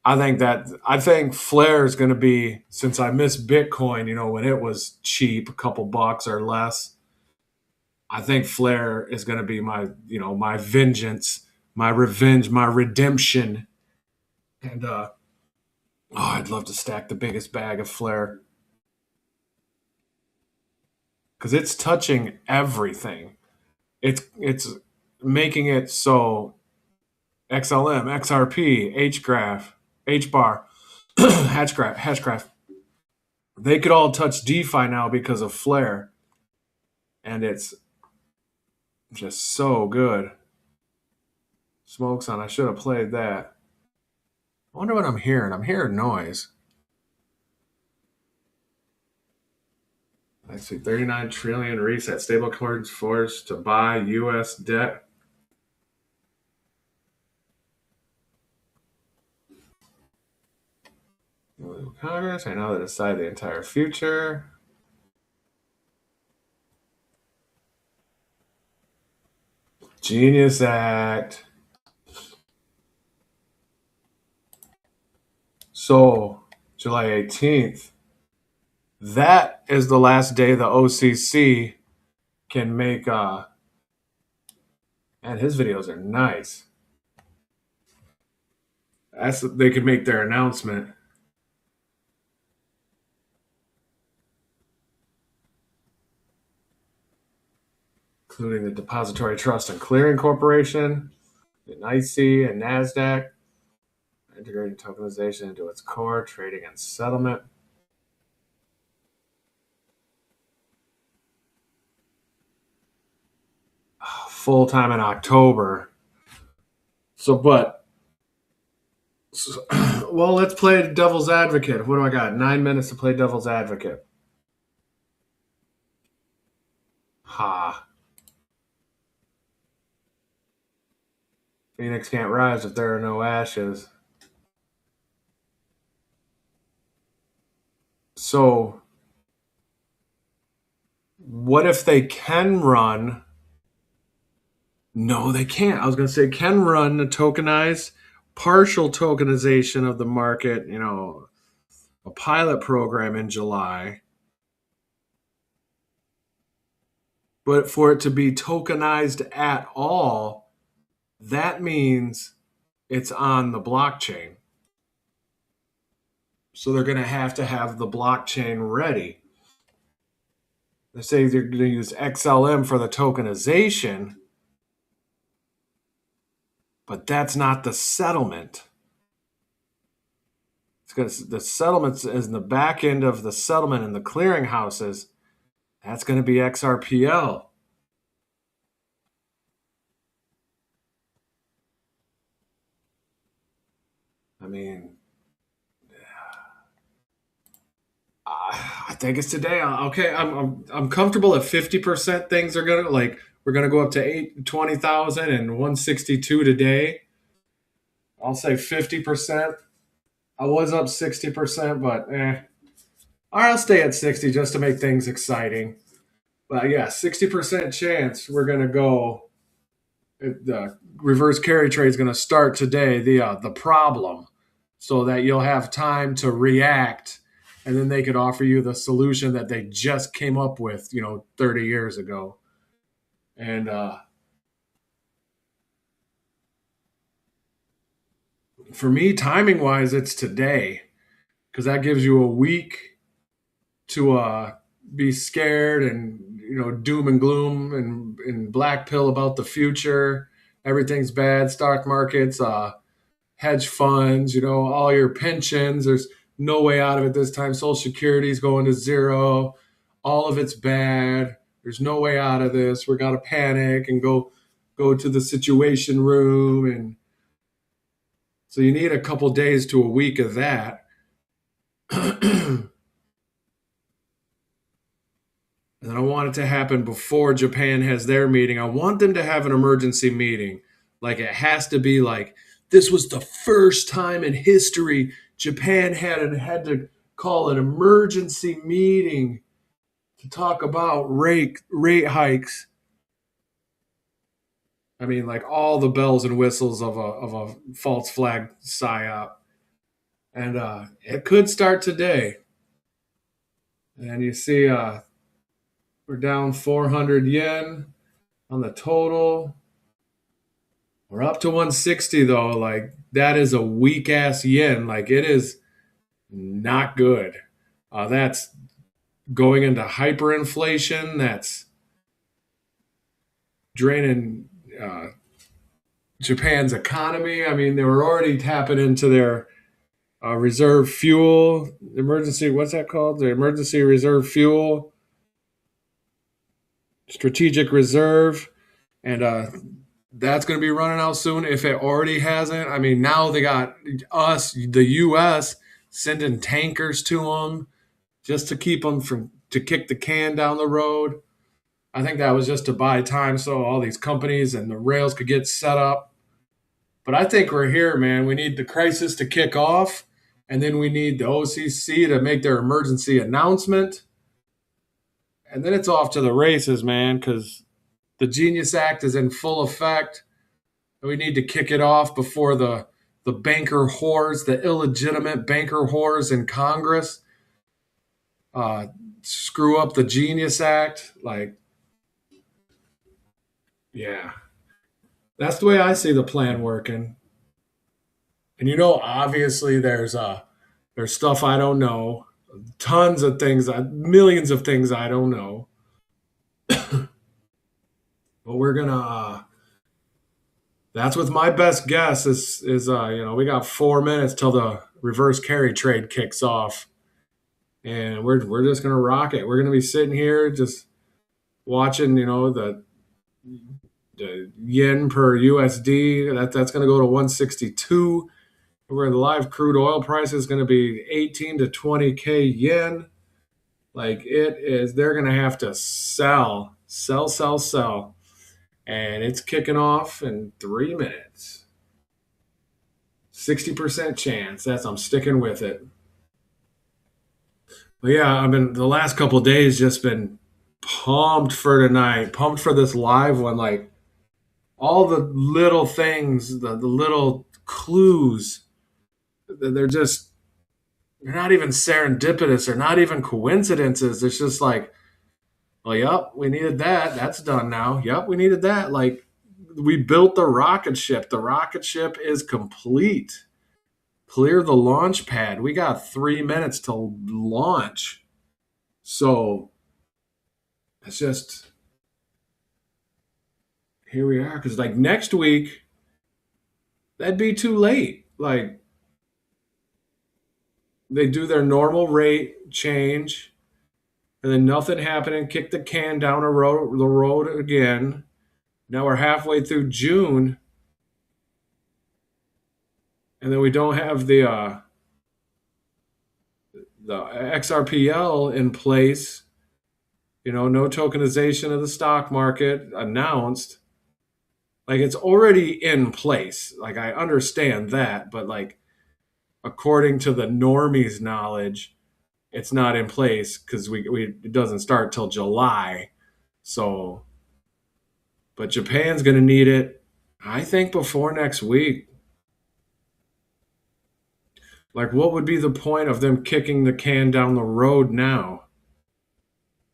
I think Flare is going to be, since I missed Bitcoin, when it was cheap, a couple bucks or less. I think Flare is going to be my vengeance, my revenge, my redemption. And I'd love to stack the biggest bag of Flare because it's touching everything. It's making it so XLM, XRP, HGraph, HBAR, Hatchcraft, they could all touch DeFi now because of Flare, and it's just so good. Smokes on. I should have played that. I wonder what I'm hearing. I'm hearing noise. I see 39 trillion reset stablecoins forced to buy U.S. debt. Congress, I know they decide the entire future. Genius Act. So, July 18th, that is the last day the OCC can make, and his videos are nice. They can make their announcement. Including the Depository Trust and Clearing Corporation, the NYSE and NASDAQ, integrating tokenization into its core, trading and settlement. Full time in October. Well, let's play devil's advocate. What do I got? 9 minutes to play devil's advocate. Ha. Phoenix can't rise if there are no ashes. So, what if they can run? No, they can't. I was going to say, can run a tokenized, partial tokenization of the market, a pilot program in July. But for it to be tokenized at all, that means it's on the blockchain. So they're going to have the blockchain ready. They say they're going to use XLM for the tokenization, but that's not the settlement. It's because the settlement is in the back end of the settlement in the clearinghouses. That's going to be XRPL. I mean, I think it's today. Okay, I'm comfortable at 50%. Things are gonna we're gonna go up to 20,000 and 162 today. I'll say 50%. I was up 60%, but All right, I'll stay at 60 just to make things exciting. But yeah, 60% chance we're gonna go. The reverse carry trade is gonna start today. The problem, so that you'll have time to react, and then they could offer you the solution that they just came up with, 30 years ago. And for me, timing wise, it's today, because that gives you a week to be scared and doom and gloom and black pill about the future. Everything's bad. Stock markets, hedge funds, all your pensions. There's no way out of it this time. Social Security's going to zero. All of it's bad. There's no way out of this. We're gonna panic and go to the situation room. And so you need a couple days to a week of that. And I want it to happen before Japan has their meeting. I want them to have an emergency meeting. Like, it has to be like, this was the first time in history Japan had to call an emergency meeting to talk about rate hikes. I mean, like all the bells and whistles of a false flag psyop. And it could start today. And you see we're down 400 yen on the total. We're up to 160 though. Like, that is a weak ass yen. Like, it is not good. That's going into hyperinflation. That's draining Japan's economy. I mean, they were already tapping into their reserve fuel, emergency. What's that called? The emergency reserve fuel, strategic reserve, and that's going to be running out soon if it already hasn't. I mean, now they got us, the U.S., sending tankers to them just to keep them from to kick the can down the road. I think that was just to buy time so all these companies and the rails could get set up. But I think we're here, man. We need the crisis to kick off, and then we need the OCC to make their emergency announcement. And then it's off to the races, man, because the Genius Act is in full effect. We need to kick it off before the banker whores, the illegitimate banker whores in Congress, uh, screw up the Genius Act. Like, yeah, that's the way I see the plan working. And obviously, there's stuff I don't know, tons of things, millions of things I don't know. But we're gonna. That's with my best guess is we got 4 minutes till the reverse carry trade kicks off, and we're just gonna rock it. We're gonna be sitting here just watching, the yen per USD. That's gonna go to 162. Where the live crude oil price is going to be 18 to 20K yen. Like it is, they're going to have to sell. And it's kicking off in 3 minutes. 60% chance. I'm sticking with it. But yeah, I've been the last couple of days just been pumped for tonight, pumped for this live one. Like all the little things, the little clues, they're just they're not even serendipitous. They're not even coincidences. It's just like, well, yep, we needed that. That's done now. Yep, we needed that. Like, we built the rocket ship. The rocket ship is complete. Clear the launch pad. We got 3 minutes to launch. So it's just, here we are. Because, like, next week, that'd be too late. Like, they do their normal rate change, and then nothing happening. Kick the can down the road again. Now we're halfway through June, and then we don't have the XRPL in place. No tokenization of the stock market announced. Like it's already in place. Like I understand that, but like according to the normies' knowledge, it's not in place because it doesn't start till July. So, but Japan's going to need it, I think, before next week. Like, what would be the point of them kicking the can down the road now?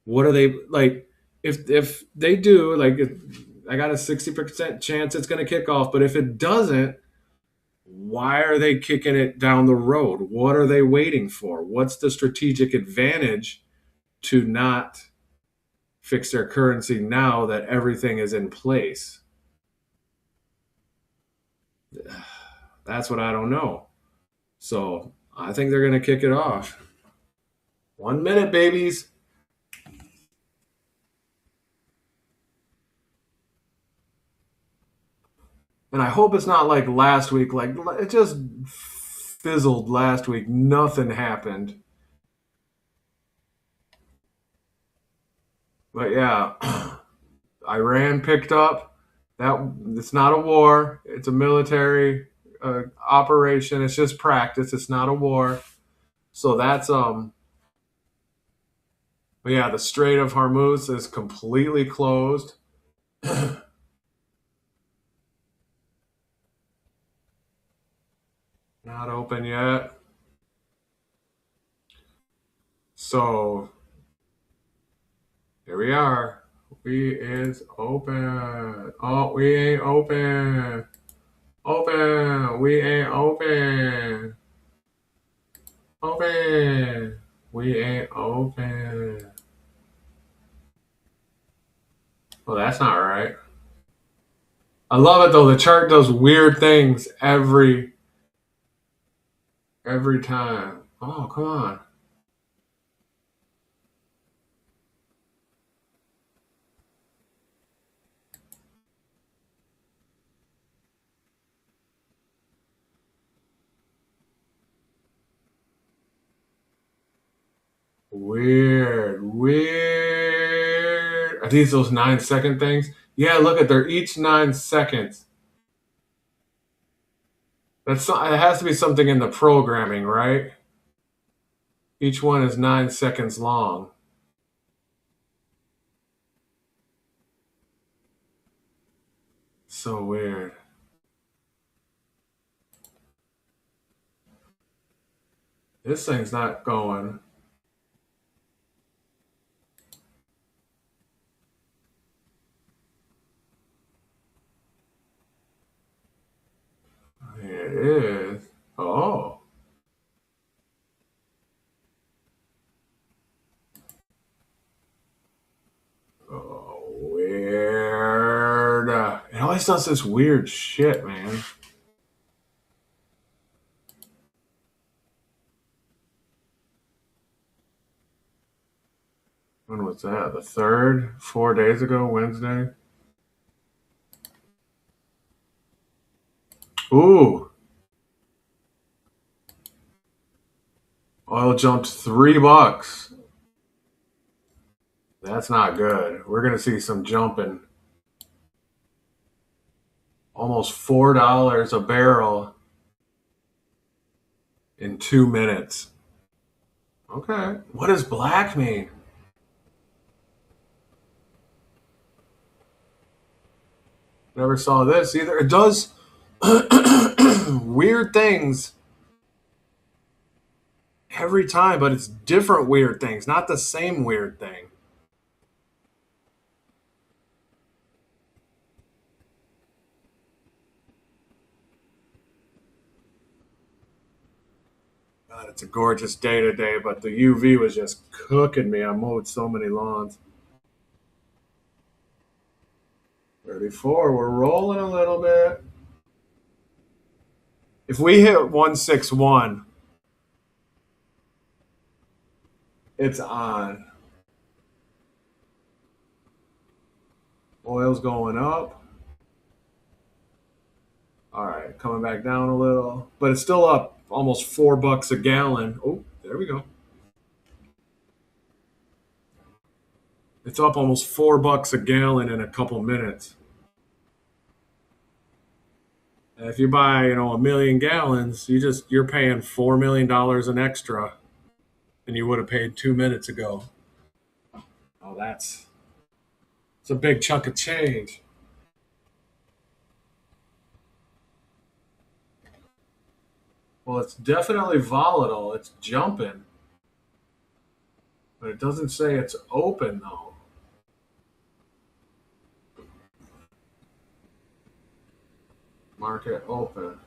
What are they like? If they do, like, I got a 60% chance it's going to kick off, but if it doesn't, why are they kicking it down the road? What are they waiting for? What's the strategic advantage to not fix their currency now that everything is in place? That's what I don't know. So I think they're going to kick it off. 1 minute, babies. And I hope it's not like last week. Like it just fizzled last week. Nothing happened. But yeah, Iran picked up. That it's not a war. It's a military operation. It's just practice. It's not a war. So that's But yeah, the Strait of Hormuz is completely closed. Not open yet. So here we are. We is open. Oh, we ain't open. Open. We ain't open. Open. We ain't open. Well, that's not right. I love it though. The chart does weird things every time. Oh, come on. Weird. Weird. Are these those 9-second things? Yeah, look at they're each 9 seconds. It has to be something in the programming, right? Each one is 9 seconds long. So weird. This thing's not going. It is. Oh. Oh, weird. It always does this weird shit, man. When was that? The 3rd? 4 days ago, Wednesday? Ooh. Oil jumped $3. That's not good. We're going to see some jumping. Almost $4 a barrel in 2 minutes. Okay. What does black mean? Never saw this either. It does weird things every time, but it's different weird things, not the same weird thing. God, it's a gorgeous day today, but the UV was just cooking me. I mowed so many lawns. 34, we're rolling a little bit. If we hit 161, it's on. Oil's going up. All right, coming back down a little, but it's still up almost $4 a gallon. Oh, there we go. It's up almost $4 a gallon in a couple minutes. And if you buy, 1 million gallons, you're paying $4 million an extra than you would have paid 2 minutes ago. Oh, it's a big chunk of change. Well, it's definitely volatile. It's jumping, but it doesn't say it's open though. Market open.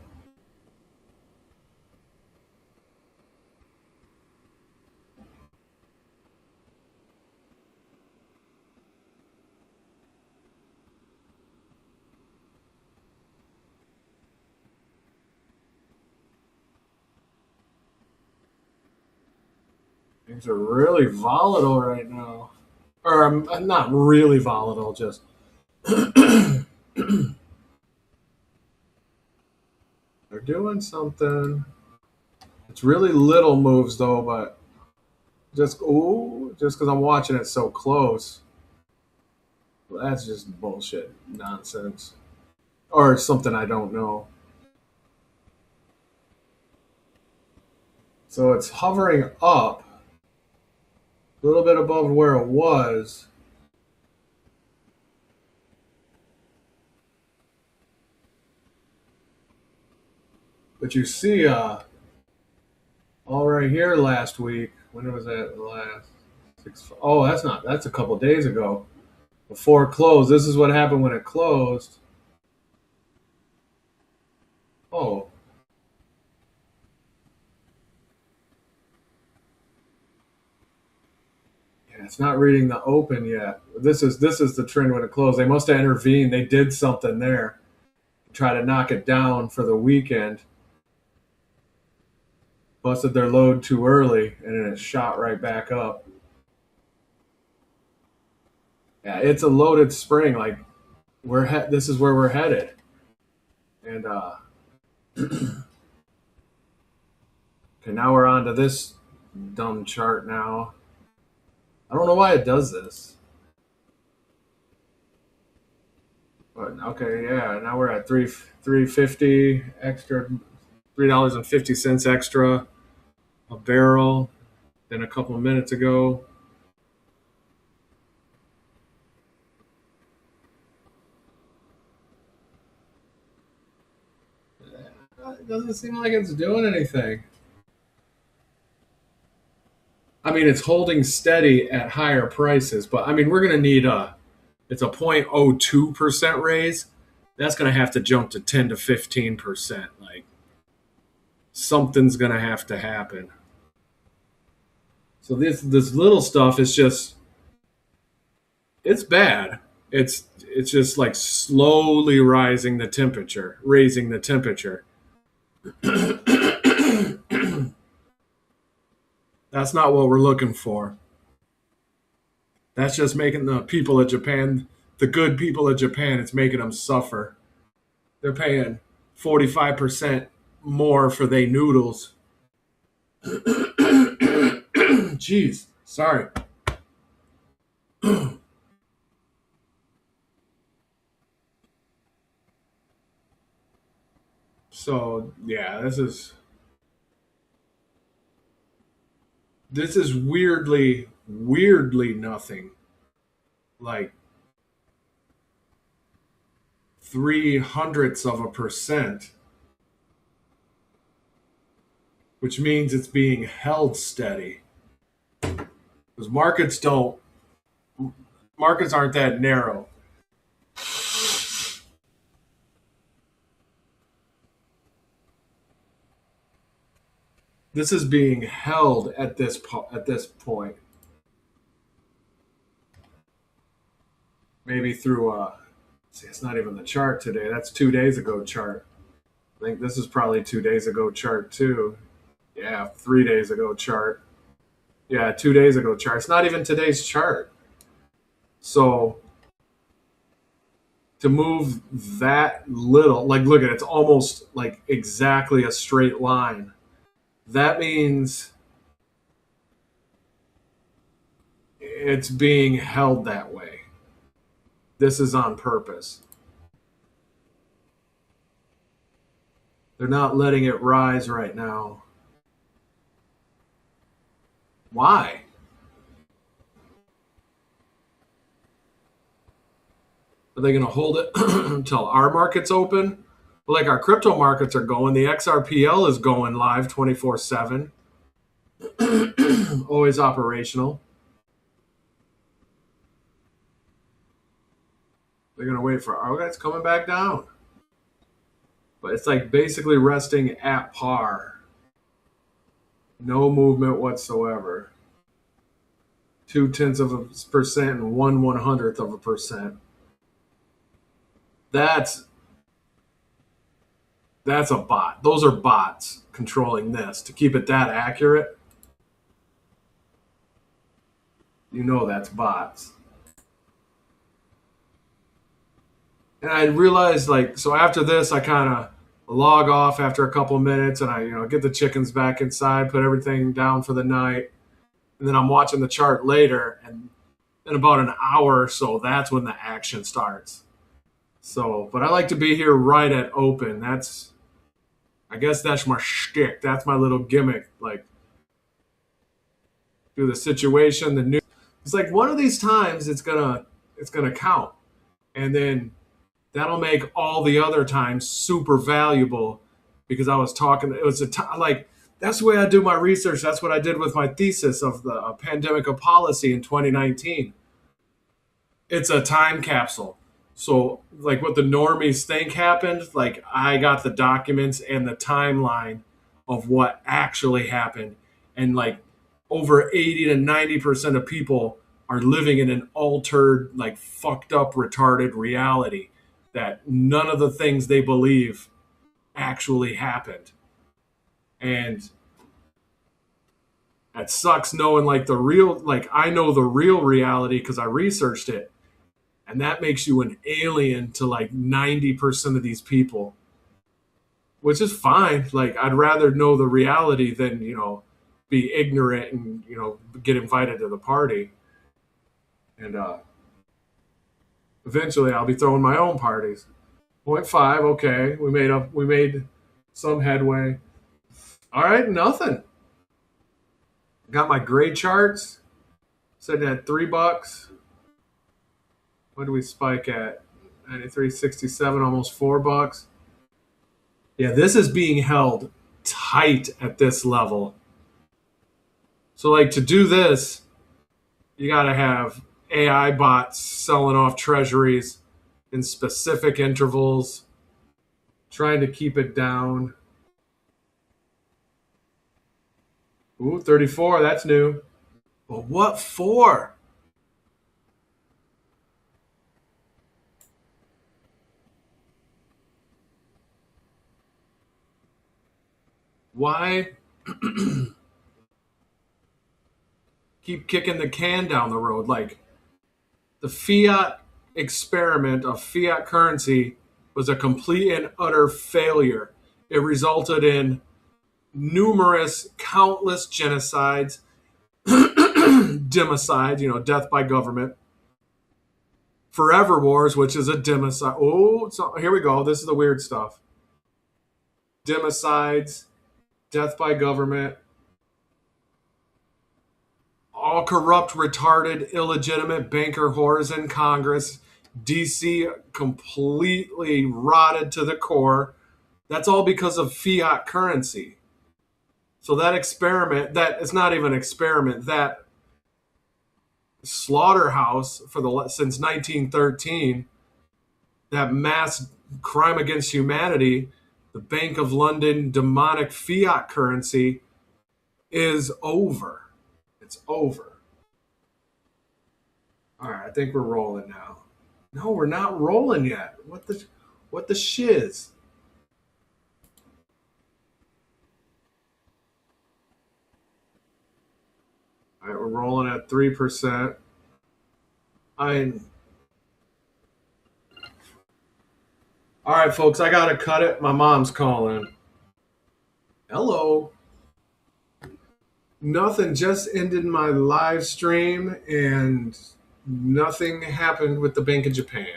Things are really volatile right now. Or not really volatile, just they're doing something. It's really little moves though, but just because I'm watching it so close, well, that's just bullshit, nonsense, or something I don't know. So it's hovering up a little bit above where it was, but you see, all right here last week. When was that last? Oh, that's a couple days ago. Before it closed, this is what happened when it closed. Oh, yeah, it's not reading the open yet. This is the trend when it closed. They must have intervened. They did something there, try to knock it down for the weekend. Busted their load too early, and then it shot right back up. Yeah, it's a loaded spring. Like this is where we're headed, and okay, now we're on to this dumb chart now. I don't know why it does this. But okay, yeah, now we're at 350 extra, $3.50 extra a barrel than a couple of minutes ago. It doesn't seem like it's doing anything. I mean, it's holding steady at higher prices, but I mean, we're going to need it's a 0.02% raise. That's going to have to jump to 10 to 15%. Like something's going to have to happen. So this little stuff is just it's bad. It's just like slowly rising the temperature, raising the temperature. That's not what we're looking for. That's just making the people of Japan, the good people of Japan, it's making them suffer. They're paying 45% more for their noodles. Jeez, sorry. So yeah, this is weirdly nothing. Like 0.03%, which means it's being held steady. Because markets aren't that narrow. This is being held at this point. Maybe through see, it's not even the chart today. That's 2 days ago chart. I think this is probably 2 days ago chart too. Yeah, 3 days ago chart. Yeah, 2 days ago chart. It's not even today's chart. So to move that little, like look at it, it's almost like exactly a straight line. That means it's being held that way. This is on purpose. They're not letting it rise right now. Why? Are they going to hold it until our markets open? Like our crypto markets are going. The XRPL is going live 24/7, always operational. They're going to wait for our guys coming back down. But it's like basically resting at par. No movement whatsoever. 0.2% and 1/100%. That's that's a bot. Those are bots controlling this. To keep it that accurate, you know that's bots. And I realized like so after this I kind of log off after a couple minutes and I get the chickens back inside, put everything down for the night, and then I'm watching the chart later and in about an hour or so that's when the action starts. So, but I like to be here right at open. I guess that's my shtick. That's my little gimmick. Like, through the situation, the news. It's like one of these times it's gonna count, and then that'll make all the other times super valuable because I was talking. It was like that's the way I do my research. That's what I did with my thesis of the pandemic of policy in 2019. It's a time capsule. So, like what the normies think happened, like I got the documents and the timeline of what actually happened. And like over 80 to 90% of people are living in an altered, like fucked up, retarded reality that none of the things they believe actually happened. And that sucks knowing like like I know the real reality because I researched it and that makes you an alien to like 90% of these people, which is fine. Like I'd rather know the reality than be ignorant and get invited to the party. And eventually I'll be throwing my own parties. Point 0.5, okay. We made some headway. All right, nothing. Got my grade charts sitting at $3. What do we spike at? 93.67, almost $4. Yeah, this is being held tight at this level. So, like, to do this, you got to have AI bots selling off treasuries in specific intervals, trying to keep it down. Ooh, 34, that's new. But what for? Why keep kicking the can down the road? Like, the fiat experiment of fiat currency was a complete and utter failure. It resulted in numerous, countless genocides, democides, death by government, forever wars, which is a democide. Oh, so here we go. This is the weird stuff. Democides, death by government, all corrupt, retarded, illegitimate banker whores in Congress, DC completely rotted to the core. That's all because of fiat currency. So that experiment, that it's not even an experiment, that slaughterhouse since 1913, that mass crime against humanity, the Bank of London demonic fiat currency is over. It's over. All right, I think we're rolling now. No, we're not rolling yet. What the shiz? All right, we're rolling at 3%. All right, folks, I gotta cut it. My mom's calling. Hello. Nothing, just ended my live stream and nothing happened with the Bank of Japan.